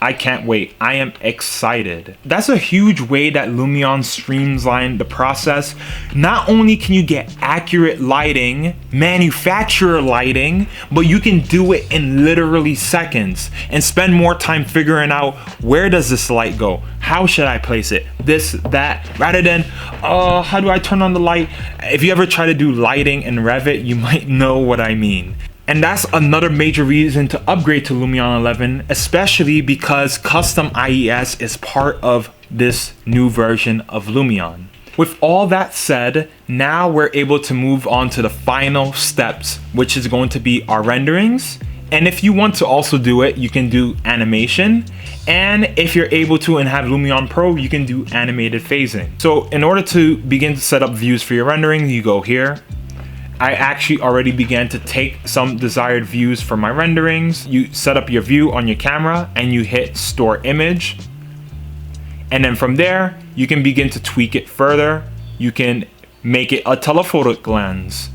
I can't wait. I am excited. That's a huge way that Lumion streamlined the process. Not only can you get accurate lighting, manufacturer lighting, but you can do it in literally seconds and spend more time figuring out, where does this light go? How should I place it? This, that, rather than, how do I turn on the light? If you ever try to do lighting in Revit, you might know what I mean. And that's another major reason to upgrade to Lumion 11, especially because custom IES is part of this new version of Lumion. With all that said, now we're able to move on to the final steps, which is going to be our renderings. And if you want to also do it, you can do animation. And if you're able to and have Lumion Pro, you can do animated phasing. So in order to begin to set up views for your rendering, you go here. I actually already began to take some desired views for my renderings. You set up your view on your camera and you hit store image. And then from there, you can begin to tweak it further. You can make it a telephotic lens,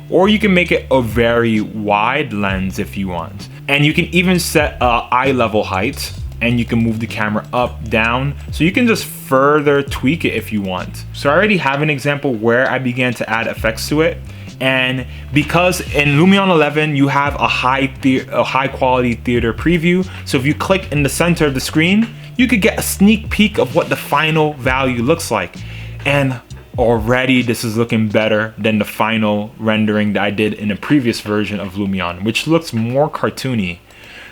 or you can make it a very wide lens if you want. And you can even set eye level height, and you can move the camera up, down. So you can just further tweak it if you want. So I already have an example where I began to add effects to it. And because in Lumion 11 you have a high quality theater preview, so if you click in the center of the screen, you could get a sneak peek of what the final value looks like. And already this is looking better than the final rendering that I did in a previous version of Lumion, which looks more cartoony.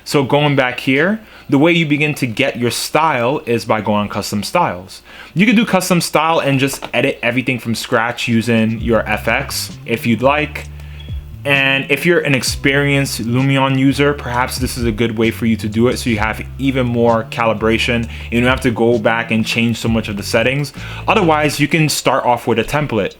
So going back here, the way you begin to get your style is by going on custom styles. You can do custom style and just edit everything from scratch using your FX if you'd like. And if you're an experienced Lumion user, perhaps this is a good way for you to do it, so you have even more calibration. You don't have to go back and change so much of the settings. Otherwise, you can start off with a template.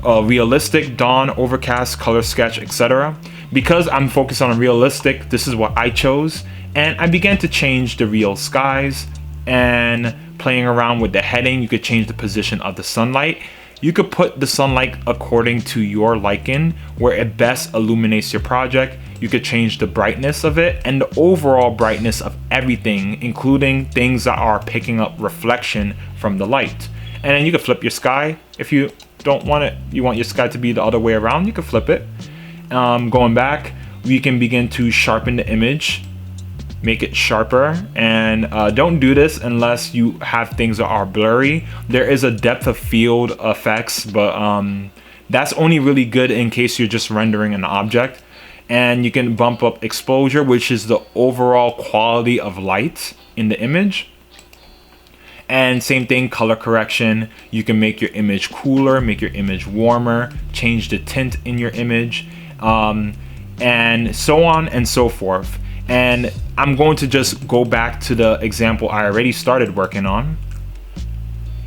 Realistic, dawn, overcast, color sketch, etc. Because I'm focused on realistic, this is what I chose. And I began to change the real skies and playing around with the heading. You could change the position of the sunlight. You could put the sunlight according to your liking, where it best illuminates your project. You could change the brightness of it and the overall brightness of everything, including things that are picking up reflection from the light. And then you could flip your sky. If you don't want it, you want your sky to be the other way around, you can flip it. Going back, we can begin to sharpen the image, make it sharper, and don't do this unless you have things that are blurry. There is a depth of field effects, but that's only really good in case you're just rendering an object. And you can bump up exposure, which is the overall quality of light in the image. And same thing, color correction. You can make your image cooler, make your image warmer, change the tint in your image, and so on and so forth. And I'm going to just go back to the example I already started working on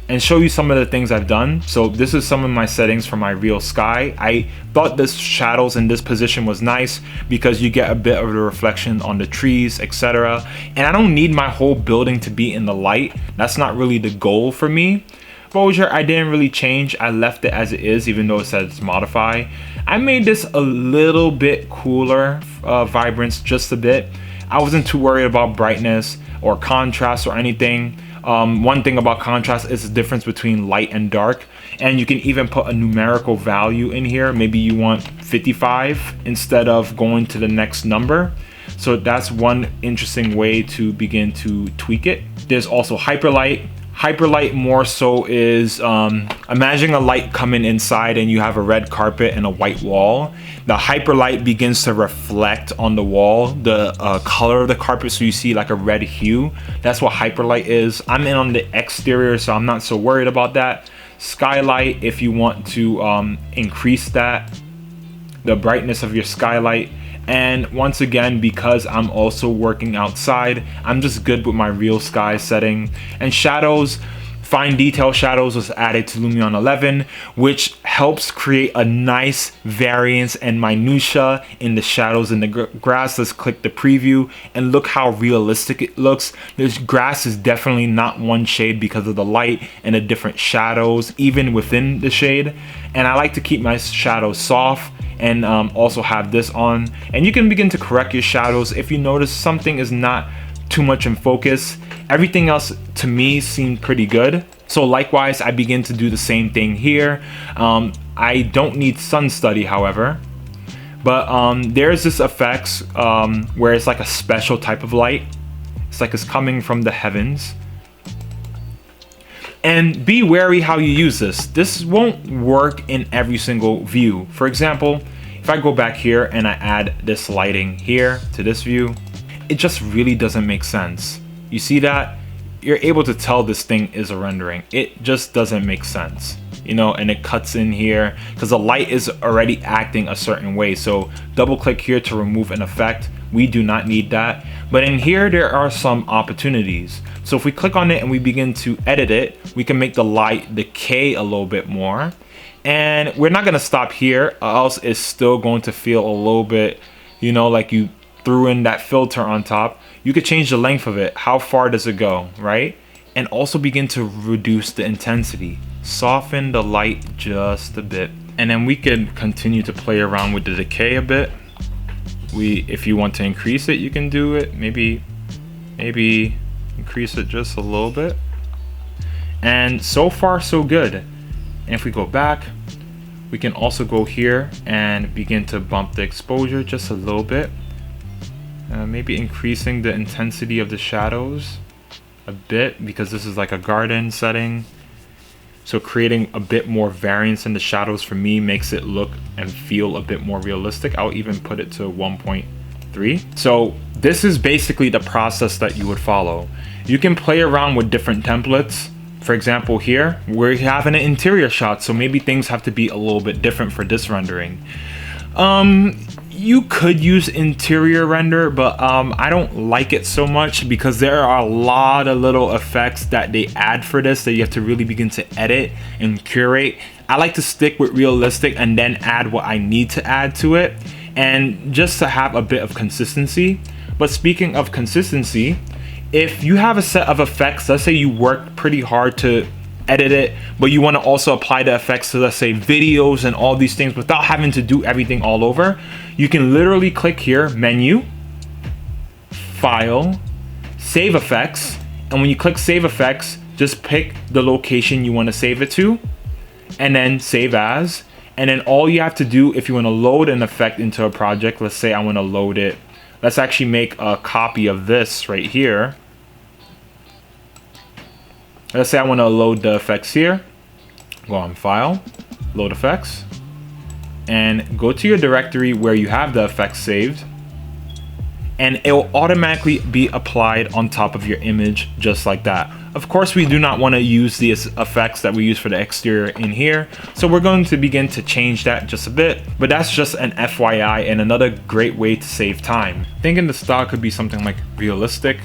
and show you some of the things I've done. So this is some of my settings for my real sky. I thought this shadows in this position was nice because you get a bit of the reflection on the trees, etc. And I don't need my whole building to be in the light. That's not really the goal for me. Exposure, I didn't really change. I left it as it is, even though it says modify. I made this a little bit cooler, vibrance just a bit. I wasn't too worried about brightness or contrast or anything. One thing about contrast is the difference between light and dark, and you can even put a numerical value in here. Maybe you want 55 instead of going to the next number. So that's one interesting way to begin to tweak it. There's also hyperlight. Hyperlight more so is imagine a light coming inside and you have a red carpet and a white wall. The hyperlight begins to reflect on the wall the color of the carpet, so you see like a red hue. That's what hyperlight is. I'm in on the exterior, so I'm not so worried about that. Skylight, if you want to increase that, the brightness of your skylight. And once again, because I'm also working outside, I'm just good with my real sky setting. And shadows, fine detail shadows was added to Lumion 11, which helps create a nice variance and minutia in the shadows in the grass. Let's click the preview and look how realistic it looks. This grass is definitely not one shade because of the light and the different shadows even within the shade. And I like to keep my shadows soft and also have this on, and you can begin to correct your shadows if you notice something is not too much in focus. Everything else to me seemed pretty good, so likewise I begin to do the same thing here. I don't need sun study, however, but there's this effects where it's like a special type of light. It's like it's coming from the heavens. And be wary how you use this. This won't work in every single view. For example, if I go back here and I add this lighting here to this view, it just really doesn't make sense. You see that? You're able to tell this thing is a rendering. It just doesn't make sense, you know, and it cuts in here because the light is already acting a certain way. So double click here to remove an effect. We do not need that. But in here, there are some opportunities. So if we click on it and we begin to edit it, we can make the light decay a little bit more. And we're not gonna stop here, or else it's still going to feel a little bit, you know, like you threw in that filter on top. You could change the length of it. How far does it go, right? And also begin to reduce the intensity. Soften the light just a bit. And then we can continue to play around with the decay a bit. If you want to increase it, you can do it. Maybe increase it just a little bit. And so far so good. And if we go back, we can also go here and begin to bump the exposure just a little bit. Maybe increasing the intensity of the shadows a bit, because this is like a garden setting. So creating a bit more variance in the shadows for me makes it look and feel a bit more realistic. I'll even put it to 1.3. So this is basically the process that you would follow. You can play around with different templates. For example, here we're having an interior shot, so maybe things have to be a little bit different for this rendering. You could use interior render, but I don't like it so much because there are a lot of little effects that they add for this that you have to really begin to edit and curate. I like to stick with realistic and then add what I need to add to it, and just to have a bit of consistency. But speaking of consistency, if you have a set of effects, let's say you work pretty hard to edit it, but you want to also apply the effects to, let's say, videos and all these things without having to do everything all over, you can literally click here, menu, file, save effects, and when you click save effects, just pick the location you want to save it to, and then save as. And then all you have to do if you want to load an effect into a project, let's say I want to load it, let's actually make a copy of this right here. Let's say I want to load the effects here. Go on file, load effects, and go to your directory where you have the effects saved, and it will automatically be applied on top of your image just like that. Of course, we do not want to use these effects that we use for the exterior in here, so we're going to begin to change that just a bit, but that's just an FYI and another great way to save time. Thinking the style could be something like realistic,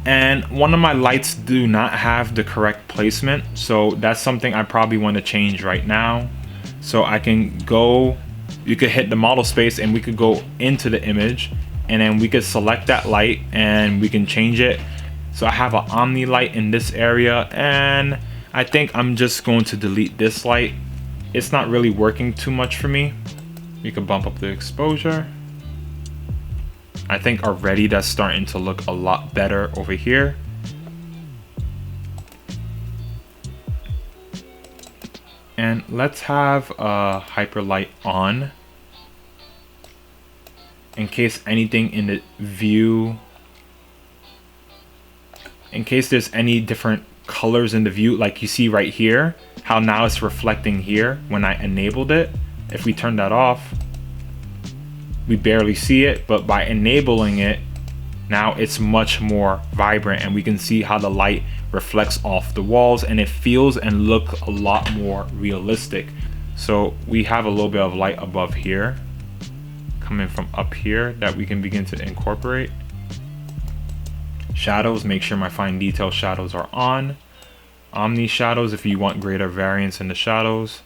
and one of my lights do not have the correct placement, so that's something I probably want to change right now. So I can go, you could hit the model space and we could go into the image, and then we could select that light and we can change it. So I have an omni light in this area, and I think I'm just going to delete this light. It's not really working too much for me. You can bump up the exposure. I think already that's starting to look a lot better over here. And let's have a hyper light on in case anything in the view, in case there's any different colors in the view, like you see right here, how now it's reflecting here when I enabled it. If we turn that off, we barely see it, but by enabling it, now it's much more vibrant, and we can see how the light reflects off the walls, and it feels and looks a lot more realistic. So we have a little bit of light above here coming from up here that we can begin to incorporate. Shadows, make sure my fine detail shadows are on. Omni shadows if you want greater variance in the shadows.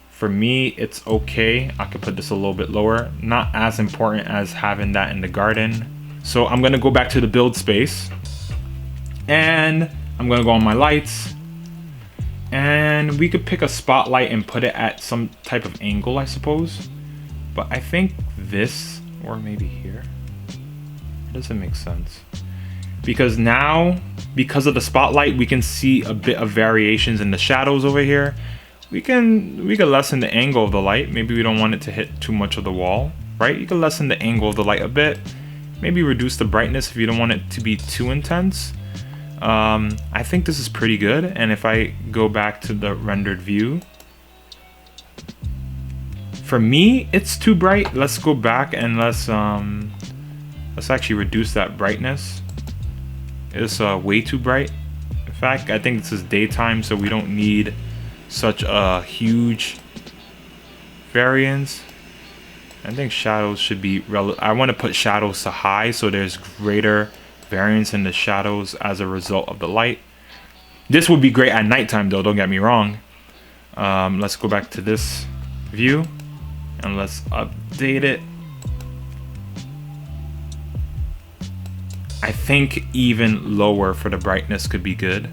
For me, it's okay. I could put this a little bit lower. Not as important as having that in the garden. So I'm gonna go back to the build space, and I'm gonna go on my lights, and we could pick a spotlight and put it at some type of angle, I suppose. But I think this, or maybe here, it doesn't make sense. Because now, because of the spotlight, we can see a bit of variations in the shadows over here. We could lessen the angle of the light. Maybe we don't want it to hit too much of the wall, right? You can lessen the angle of the light a bit. Maybe reduce the brightness if you don't want it to be too intense. I think this is pretty good. And if I go back to the rendered view, for me, it's too bright. Let's go back and let's actually reduce that brightness. It's way too bright. In fact, I think this is daytime, so we don't need such a huge variance. I think shadows should be I want to put shadows to high, so there's greater variance in the shadows as a result of the light. This would be great at nighttime though, don't get me wrong. Let's go back to this view and let's update it. I think even lower for the brightness could be good.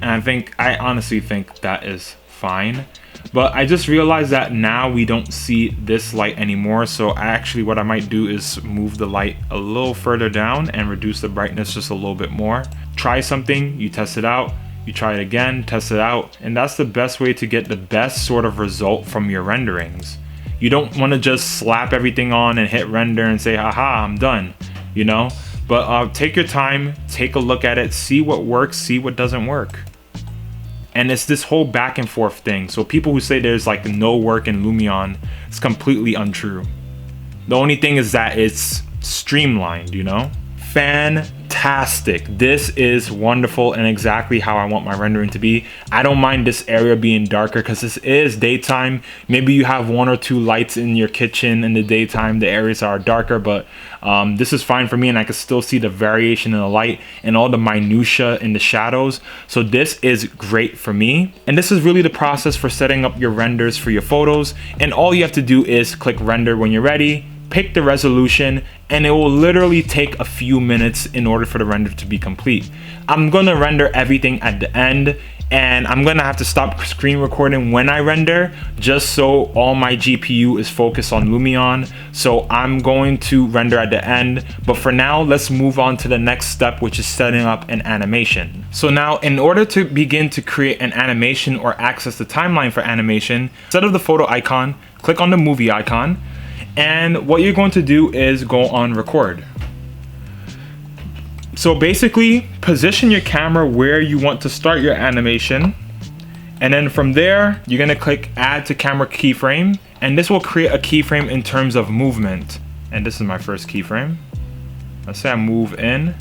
And I honestly think that is fine. But I just realized that now we don't see this light anymore. So what I might do is move the light a little further down and reduce the brightness just a little bit more. Try something, you test it out, you try it again, test it out. And that's the best way to get the best sort of result from your renderings. You don't want to just slap everything on and hit render and say, haha, I'm done, you know? But take your time, take a look at it, see what works, see what doesn't work. And it's this whole back and forth thing. So people who say there's like no work in Lumion, it's completely untrue. The only thing is that it's streamlined, you know? Fantastic. This is wonderful and exactly how I want my rendering to be. I don't mind this area being darker because this is daytime. Maybe you have one or two lights in your kitchen in the daytime, the areas are darker, but this is fine for me, and I can still see the variation in the light and all the minutia in the shadows. So this is great for me. And this is really the process for setting up your renders for your photos. And all you have to do is click render when you're ready, pick the resolution, and it will literally take a few minutes in order for the render to be complete. I'm gonna render everything at the end, and I'm gonna have to stop screen recording when I render, just so all my GPU is focused on Lumion. So I'm going to render at the end, but for now, let's move on to the next step, which is setting up an animation. So now, in order to begin to create an animation or access the timeline for animation, instead of the photo icon, click on the movie icon, and what you're going to do is go on record. So basically, position your camera where you want to start your animation, and then from there you're going to click add to camera keyframe, and this will create a keyframe in terms of movement. And this is my first keyframe. Let's say I move in,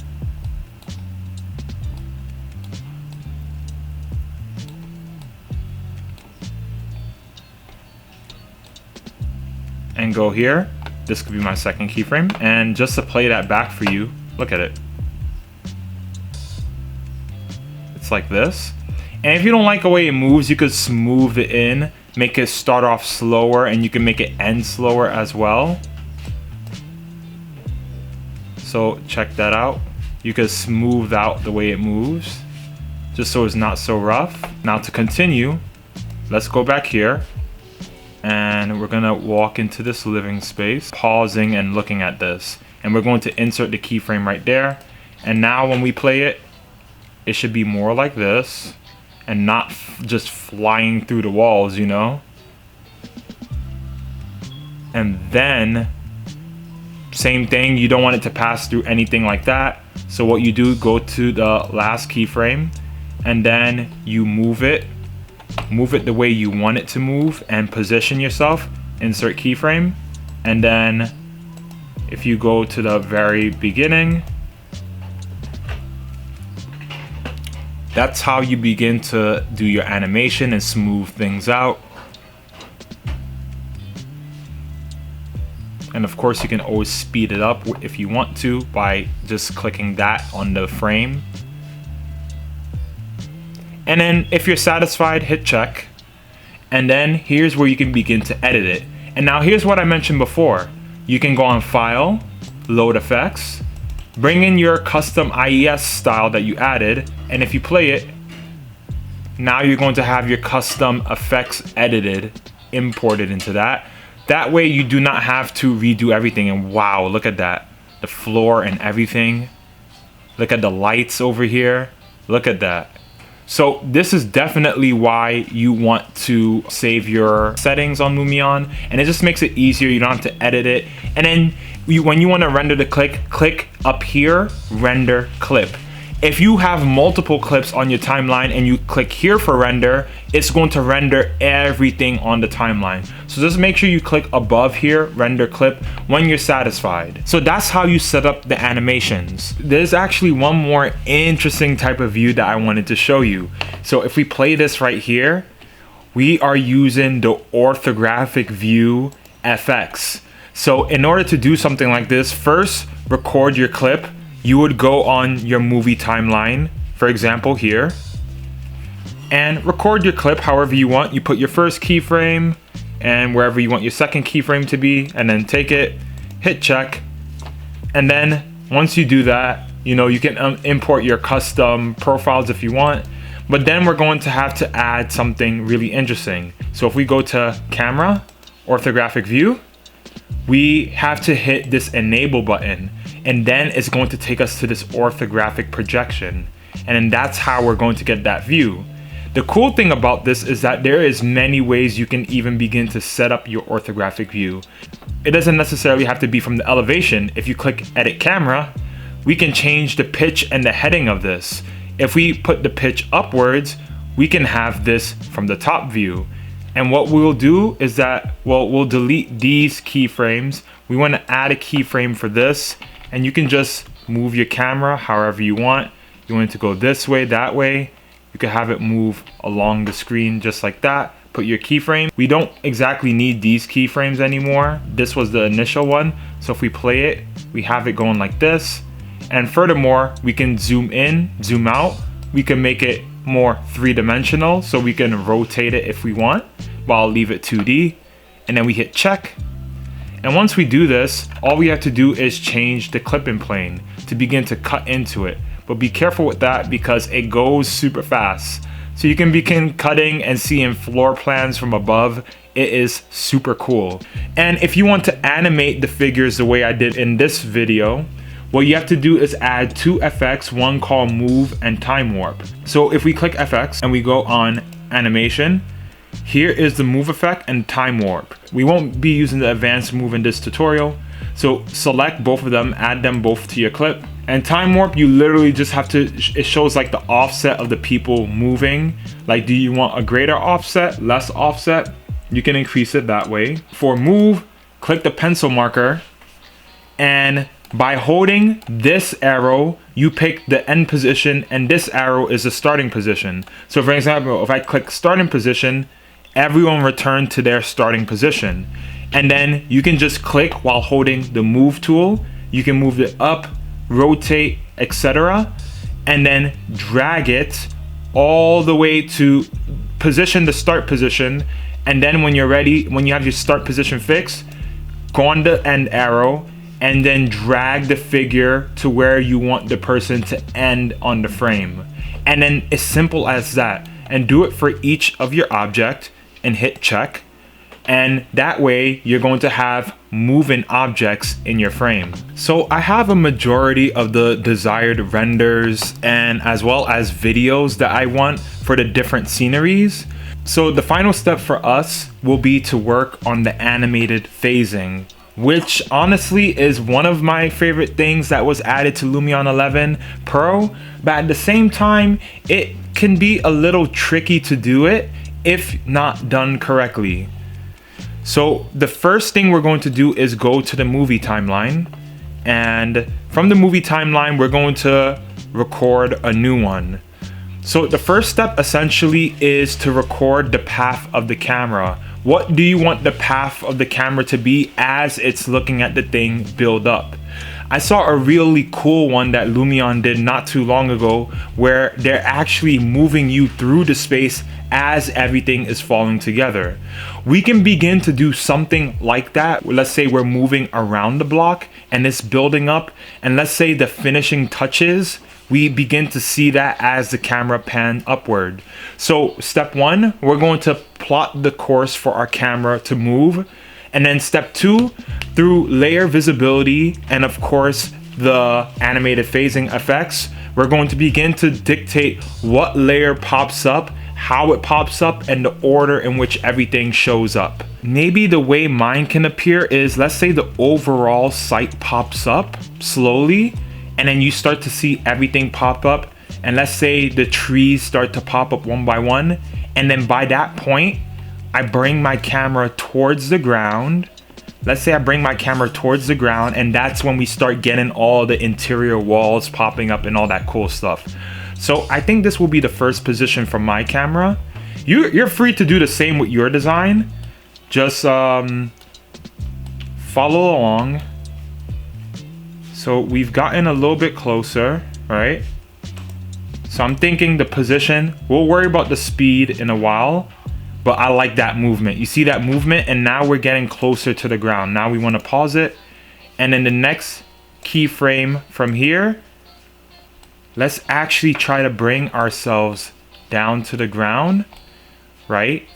and go here. This could be my second keyframe, and just to play that back for you, look at it. It's like this. And if you don't like the way it moves, you could smooth it in, make it start off slower, and you can make it end slower as well. So check that out. You can smooth out the way it moves, just so it's not so rough. Now to continue, let's go back here, and we're gonna walk into this living space, pausing and looking at this. And we're going to insert the keyframe right there. And now when we play it, it should be more like this, and not just flying through the walls, you know? And then, same thing, you don't want it to pass through anything like that. So what you do, go to the last keyframe, and then you move it the way you want it to move, and position yourself, insert keyframe, and then if you go to the very beginning, that's how you begin to do your animation and smooth things out. And of course, you can always speed it up if you want to by just clicking that on the frame. And then if you're satisfied, hit check. And then here's where you can begin to edit it. And now here's what I mentioned before. You can go on File, Load Effects, bring in your custom IES style that you added, and if you play it, now you're going to have your custom effects edited, imported into that. That way you do not have to redo everything. And wow, look at that. The floor and everything. Look at the lights over here. Look at that. So this is definitely why you want to save your settings on Lumion, and it just makes it easier. You don't have to edit it. And then when you want to render the click up here, render clip. If you have multiple clips on your timeline and you click here for render, it's going to render everything on the timeline. So just make sure you click above here, render clip, when you're satisfied. So that's how you set up the animations. There's actually one more interesting type of view that I wanted to show you. So if we play this right here, we are using the orthographic view FX. So in order to do something like this, first record your clip. You would go on your movie timeline, for example here, and record your clip however you want. You put your first keyframe and wherever you want your second keyframe to be, and then take it, hit check. And then once you do that, you know, you can import your custom profiles if you want, but then we're going to have to add something really interesting. So if we go to camera, orthographic view, we have to hit this enable button, and then it's going to take us to this orthographic projection, and then that's how we're going to get that view. The cool thing about this is that there is many ways you can even begin to set up your orthographic view. It doesn't necessarily have to be from the elevation. If you click edit camera, we can change the pitch and the heading of this. If we put the pitch upwards, we can have this from the top view. And what we'll do is that, well, we'll delete these keyframes. We want to add a keyframe for this, and you can just move your camera however you want. You want it to go this way, that way. You can have it move along the screen just like that. Put your keyframe. We don't exactly need these keyframes anymore. This was the initial one. So if we play it, we have it going like this. And furthermore, we can zoom in, zoom out. We can make it more three-dimensional, so we can rotate it if we want, but I'll leave it 2D. And then we hit check. And once we do this, all we have to do is change the clipping plane to begin to cut into it. But be careful with that because it goes super fast. So you can begin cutting and seeing floor plans from above. It is super cool. And if you want to animate the figures the way I did in this video, what you have to do is add two effects, one called move and time warp. So if we click FX and we go on animation, here is the move effect and time warp. We won't be using the advanced move in this tutorial. So select both of them, add them both to your clip. And time warp, you literally just have to, it shows like the offset of the people moving. Like, do you want a greater offset, less offset? You can increase it that way. For move, click the pencil marker, and by holding this arrow, you pick the end position, and this arrow is the starting position. So for example, if I click starting position, everyone return to their starting position. And then you can just click while holding the move tool. You can move it up, rotate, etc. And then drag it all the way to position the start position. And then when you're ready, when you have your start position fixed, go on the end arrow and then drag the figure to where you want the person to end on the frame. And then as simple as that. And do it for each of your object and hit check. And that way you're going to have moving objects in your frame. So I have a majority of the desired renders and as well as videos that I want for the different sceneries. So the final step for us will be to work on the animated phasing, which honestly is one of my favorite things that was added to Lumion 11 Pro, but at the same time, it can be a little tricky to do it if not done correctly. So the first thing we're going to do is go to the movie timeline, and from the movie timeline, we're going to record a new one. So the first step essentially is to record the path of the camera. What do you want the path of the camera to be as it's looking at the thing build up? I saw a really cool one that Lumion did not too long ago where they're actually moving you through the space as everything is falling together. We can begin to do something like that. Let's say we're moving around the block and it's building up, and let's say the finishing touches, we begin to see that as the camera pan upward. So step one, we're going to plot the course for our camera to move. And then step two, through layer visibility and of course the animated phasing effects, we're going to begin to dictate what layer pops up, how it pops up, and the order in which everything shows up. Maybe the way mine can appear is, let's say the overall site pops up slowly, and then you start to see everything pop up, and let's say the trees start to pop up one by one, and then by that point I bring my camera towards the ground. Let's say I bring my camera towards the ground, and that's when we start getting all the interior walls popping up and all that cool stuff. So I think this will be the first position for my camera. You're free to do the same with your design. Just follow along. So we've gotten a little bit closer, right? So I'm thinking the position, we'll worry about the speed in a while, but I like that movement. You see that movement, and now we're getting closer to the ground. Now we want to pause it, and then the next keyframe from here, let's actually try to bring ourselves down to the ground, right?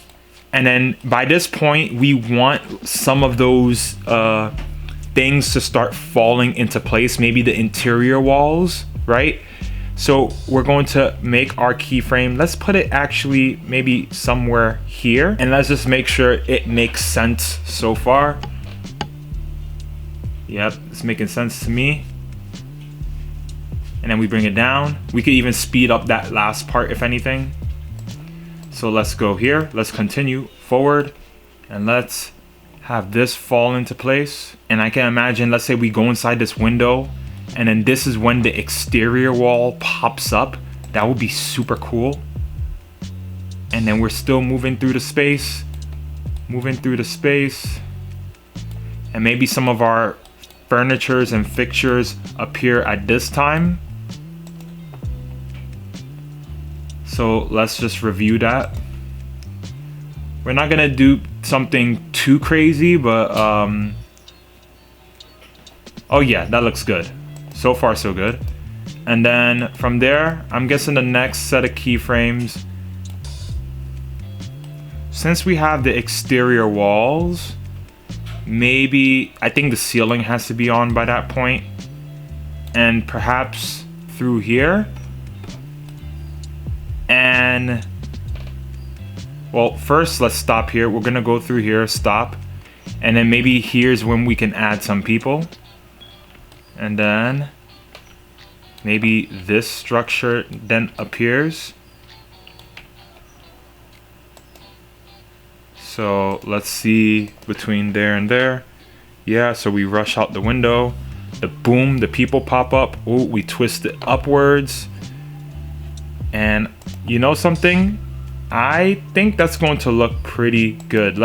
And then by this point, we want some of those things to start falling into place, maybe the interior walls, right? So we're going to make our keyframe. Let's put it actually maybe somewhere here, and let's just make sure it makes sense so far. Yep, it's making sense to me. And then we bring it down. We could even speed up that last part if anything. So let's go here. Let's continue forward, and let's have this fall into place. And I can imagine, let's say we go inside this window, and then this is when the exterior wall pops up. That would be super cool. And then we're still moving through the space, and maybe some of our furnitures and fixtures appear at this time. So let's just review that. We're not gonna do something too crazy, but Oh yeah, that looks good. So far so good. And then from there, I'm guessing the next set of keyframes, since we have the exterior walls, maybe I think the ceiling has to be on by that point, and perhaps through here. And well, first let's stop here. We're gonna go through here, stop, and then maybe here's when we can add some people. And then maybe this structure then appears. So let's see between there and there. Yeah, so we rush out the window. The boom, the people pop up. Oh, we twist it upwards. And you know something? I think that's going to look pretty good.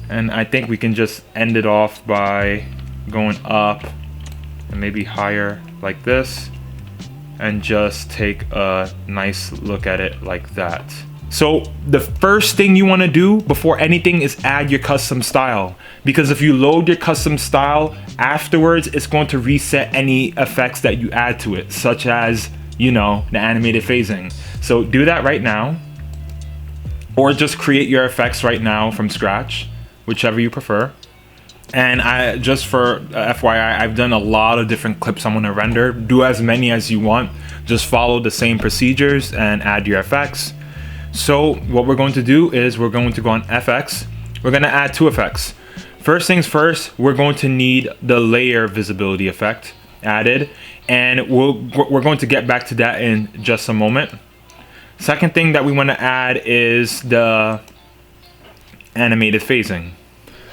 And I think we can just end it off by going up and maybe higher like this, and just take a nice look at it like that. So the first thing you want to do before anything is add your custom style, because if you load your custom style afterwards, it's going to reset any effects that you add to it, such as, you know, the animated phasing. So do that right now, or just create your effects right now from scratch, whichever you prefer. And I just for FYI, I've done a lot of different clips I'm gonna render. Do as many as you want. Just follow the same procedures and add your effects. So what we're going to do is we're going to go on FX. We're gonna add 2 effects. First things first, we're going to need the layer visibility effect added, and we're going to get back to that in just a moment. Second thing that we want to add is the animated phasing.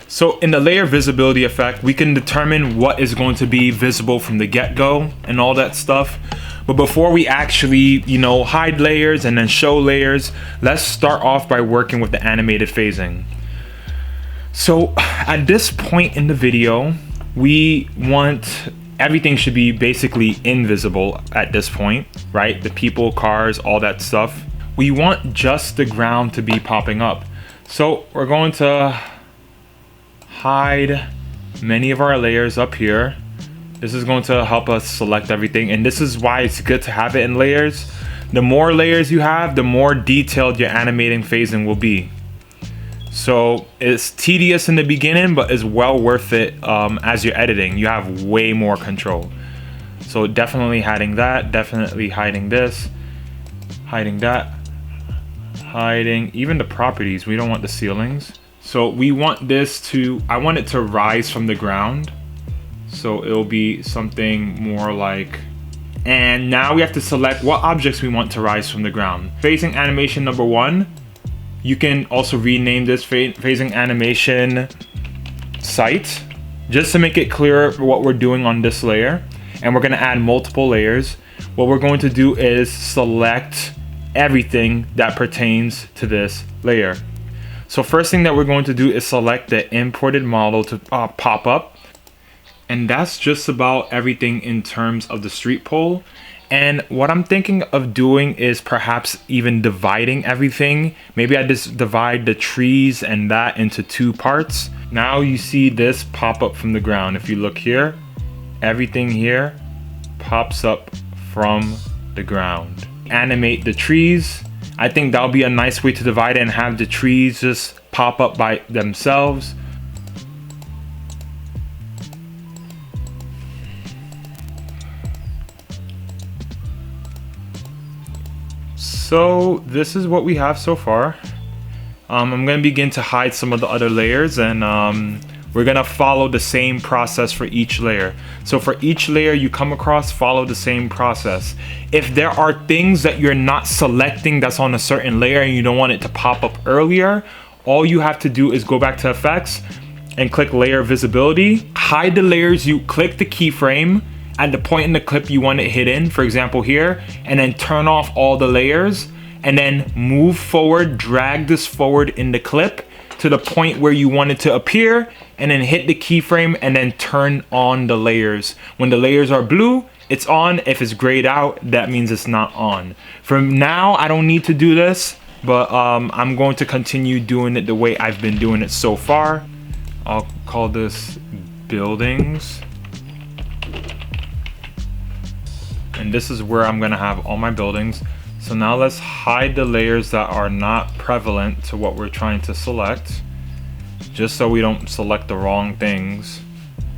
So in the layer visibility effect, we can determine what is going to be visible from the get-go and all that stuff. But before we actually, you know, hide layers and then show layers, let's start off by working with the animated phasing. So at this point in the video, we want everything should be basically invisible at this point, right? The people, cars, all that stuff. We want just the ground to be popping up. So we're going to hide many of our layers up here. This is going to help us select everything, and this is why it's good to have it in layers. The more layers you have, the more detailed your animating phasing will be. So it's tedious in the beginning, but it's well worth it as you're editing. You have way more control. So definitely hiding that, definitely hiding this, hiding that, hiding even the properties. We don't want the ceilings. So we want this to, I want it to rise from the ground. So it'll be something more like, and now we have to select what objects we want to rise from the ground. Phasing animation number 1. You can also rename this phasing animation site, just to make it clear what we're doing on this layer. And we're gonna add multiple layers. What we're going to do is select everything that pertains to this layer. So first thing that we're going to do is select the imported model to pop up. And that's just about everything in terms of the street pole. And what I'm thinking of doing is perhaps even dividing everything. Maybe I just divide the trees and that into 2 parts. Now you see this pop up from the ground. If you look here, everything here pops up from the ground. Animate the trees. I think that'll be a nice way to divide it and have the trees just pop up by themselves. So this is what we have so far. I'm going to begin to hide some of the other layers, and we're going to follow the same process for each layer. So for each layer you come across, follow the same process. If there are things that you're not selecting that's on a certain layer and you don't want it to pop up earlier, all you have to do is go back to effects and click layer visibility. Hide the layers, you click the keyframe at the point in the clip you want it hidden, for example here, and then turn off all the layers, and then move forward, drag this forward in the clip to the point where you want it to appear, and then hit the keyframe and then turn on the layers. When the layers are blue, it's on. If it's grayed out, that means it's not on. From now, I don't need to do this, but I'm going to continue doing it the way I've been doing it so far. I'll call this buildings. and this is where I'm gonna have all my buildings. So now let's hide the layers that are not prevalent to what we're trying to select, just so we don't select the wrong things.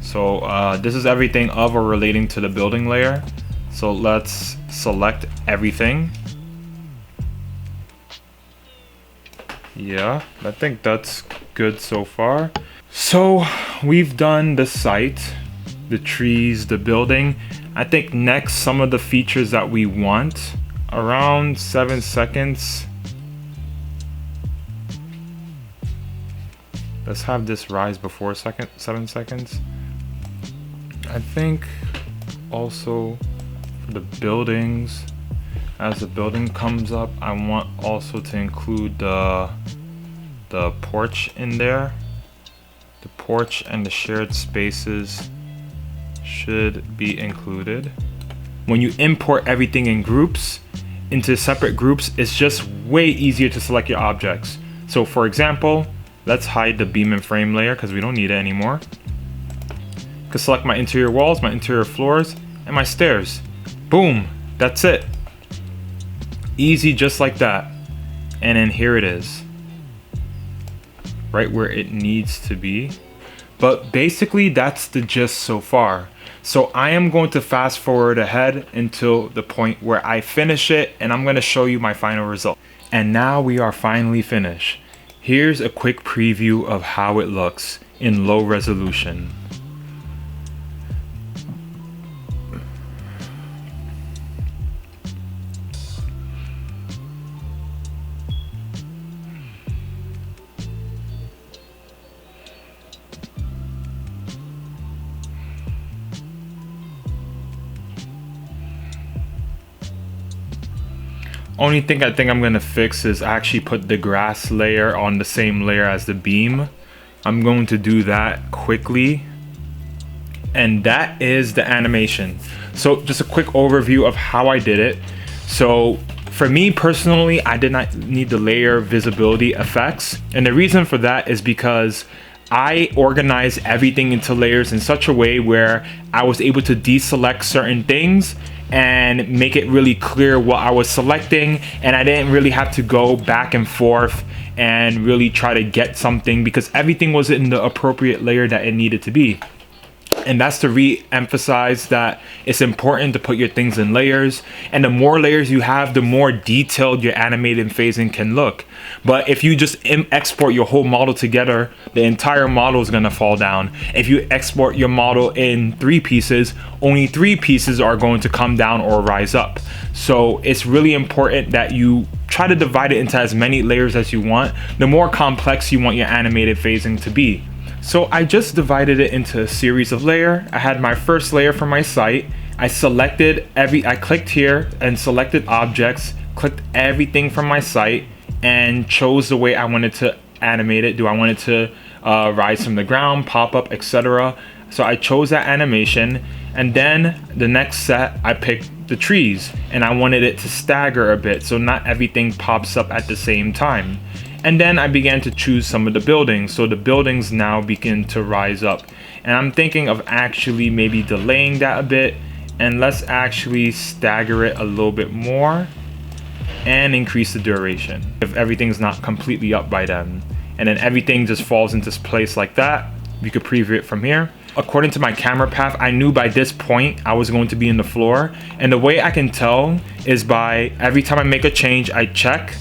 So this is everything of or relating to the building layer. So let's select everything. Yeah, I think that's good so far. So we've done the site, the trees, the building. I think next, some of the features that we want, around 7 seconds. Let's have this rise before 7 seconds. I think also for the buildings, as the building comes up, I want also to include the porch in there. The porch and the shared spaces should be included. When you import everything in groups, into separate groups, it's just way easier to select your objects. So for example, let's hide the beam and frame layer because we don't need it anymore. I can select my interior walls, my interior floors, and my stairs. Boom, that's it. Easy, just like that. And then here it is, right where it needs to be. But basically that's the gist so far. So I am going to fast forward ahead until the point where I finish it, and I'm going to show you my final result. And now we are finally finished. Here's a quick preview of how it looks in low resolution. Only thing I think I'm gonna fix is actually put the grass layer on the same layer as the beam. I'm going to do that quickly. And that is the animation. So just a quick overview of how I did it. So for me personally, I did not need the layer visibility effects. And the reason for that is because I organized everything into layers in such a way where I was able to deselect certain things and make it really clear what I was selecting, and I didn't really have to go back and forth and really try to get something because everything was in the appropriate layer that it needed to be. And that's to re-emphasize that it's important to put your things in layers, and the more layers you have, the more detailed your animated phasing can look. But if you just export your whole model together, the entire model is going to fall down. If you export your model in 3 pieces, only 3 pieces are going to come down or rise up. So it's really important that you try to divide it into as many layers as you want, the more complex you want your animated phasing to be. So I just divided it into a series of layers. I had my first layer for my site. I clicked here and selected objects, clicked everything from my site, and chose the way I wanted to animate it. Do I want it to rise from the ground, pop up, etc.? So I chose that animation, and then the next set I picked the trees, and I wanted it to stagger a bit so not everything pops up at the same time. And then I began to choose some of the buildings, so the buildings now begin to rise up. And I'm thinking of actually maybe delaying that a bit, and let's actually stagger it a little bit more and increase the duration if everything's not completely up by then. And then everything just falls into place like that. You could preview it from here. According to my camera path, I knew by this point I was going to be in the floor, and the way I can tell is by every time I make a change, I check,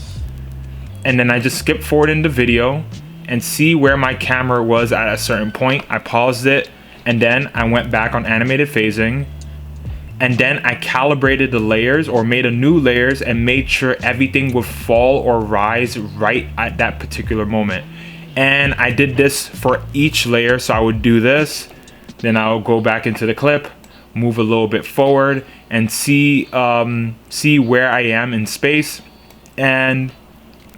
and then I just skip forward in the video and see where my camera was at a certain point. I paused it, and then I went back on animated phasing, and then I calibrated the layers or made a new layers and made sure everything would fall or rise right at that particular moment. And I did this for each layer. So I would do this, then I'll go back into the clip, move a little bit forward, and see where I am in space. And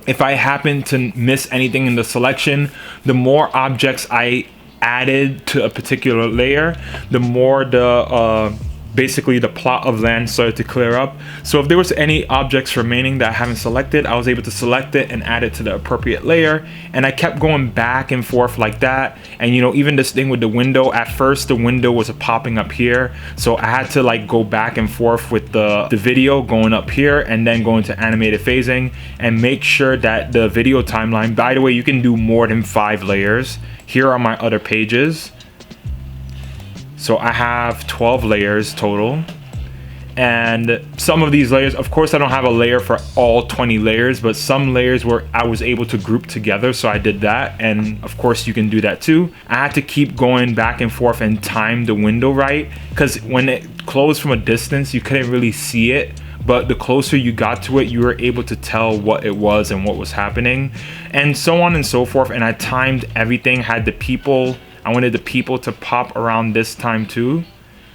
if I happen to miss anything in the selection, the more objects I added to a particular layer, the more the basically the plot of land started to clear up. So if there was any objects remaining that I haven't selected, I was able to select it and add it to the appropriate layer. And I kept going back and forth like that. And you know, even this thing with the window, at first the window was popping up here, so I had to like go back and forth with the video going up here and then going to animated phasing and make sure that the video timeline, by the way, you can do more than 5 layers. Here are my other pages. So I have 12 layers total, and some of these layers, of course I don't have a layer for all 20 layers, but some layers where I was able to group together, so I did that. And of course you can do that too. I had to keep going back and forth and time the window right, because when it closed from a distance you couldn't really see it, but the closer you got to it, you were able to tell what it was and what was happening, and so on and so forth. And I timed everything, had the people, I wanted the people to pop around this time too,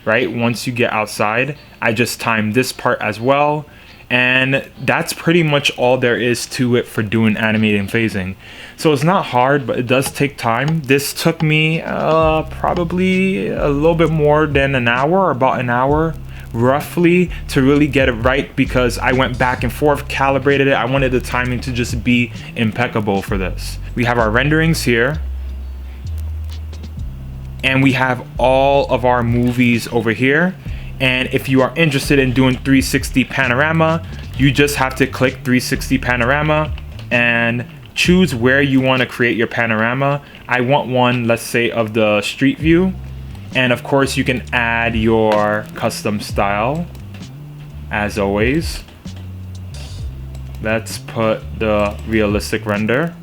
right? Once you get outside, I just timed this part as well. And that's pretty much all there is to it for doing animating phasing. So it's not hard, but it does take time. This took me probably a little bit more than an hour, about an hour roughly, to really get it right, because I went back and forth, calibrated it. I wanted the timing to just be impeccable for this. We have our renderings here, and we have all of our movies over here. And if you are interested in doing 360 panorama, you just have to click 360 panorama and choose where you want to create your panorama. I want one, let's say, of the street view. And of course you can add your custom style as always. Let's put the realistic render.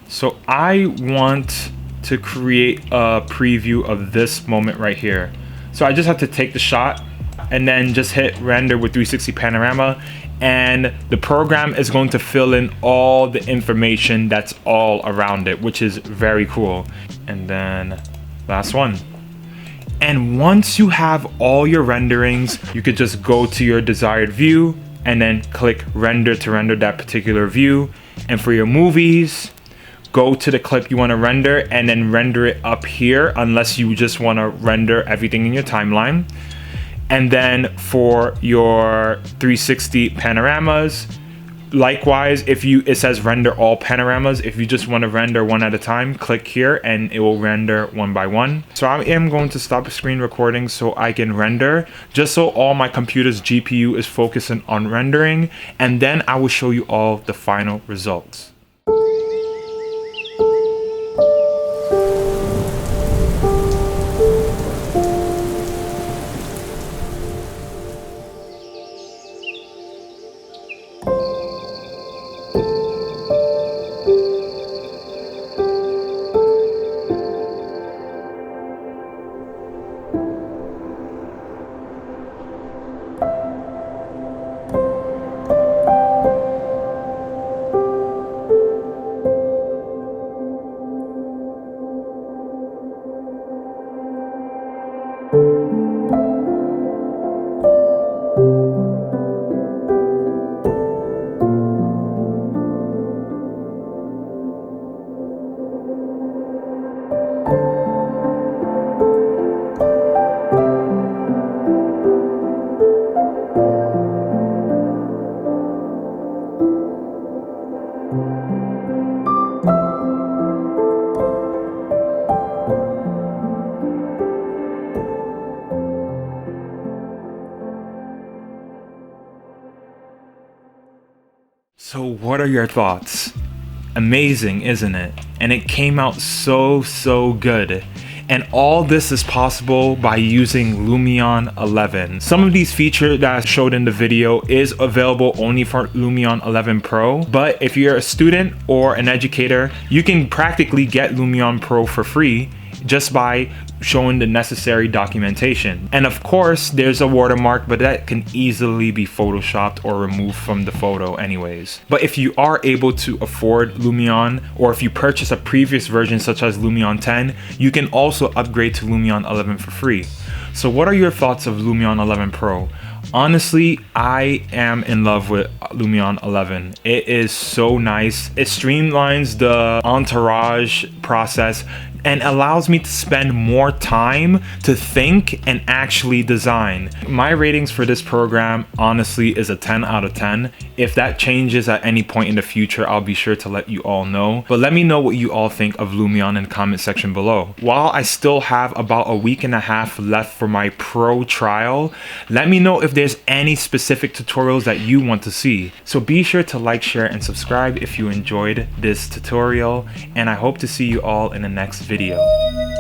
So I want to create a preview of this moment right here. So I just have to take the shot and then just hit render with 360 panorama, and the program is going to fill in all the information that's all around it, which is very cool. And then last one. And once you have all your renderings, you could just go to your desired view and then click render to render that particular view. And for your movies, go to the clip you want to render and then render it up here, unless you just want to render everything in your timeline. And then for your 360 panoramas, likewise, if it says render all panoramas, if you just want to render one at a time, click here and it will render one by one. So I am going to stop screen recording so I can render, just so all my computer's GPU is focusing on rendering, and then I will show you all the final results. So what are your thoughts? Amazing, isn't it? And it came out so good. And all this is possible by using Lumion 11. Some of these features that I showed in the video is available only for Lumion 11 Pro, but if you're a student or an educator, you can practically get Lumion Pro for free just by showing the necessary documentation. And of course there's a watermark, but that can easily be photoshopped or removed from the photo anyways. But if you are able to afford Lumion, or if you purchase a previous version such as Lumion 10, you can also upgrade to Lumion 11 for free. So what are your thoughts of Lumion 11 Pro? Honestly, I am in love with Lumion 11. It is so nice. It streamlines the entourage process. and allows me to spend more time to think and actually design. My ratings for this program honestly is a 10 out of 10. If that changes at any point in the future, I'll be sure to let you all know. But let me know what you all think of Lumion in the comment section below. While I still have about a week and a half left for my pro trial, let me know if there's any specific tutorials that you want to see. So be sure to like, share, and subscribe if you enjoyed this tutorial, and I hope to see you all in the next video.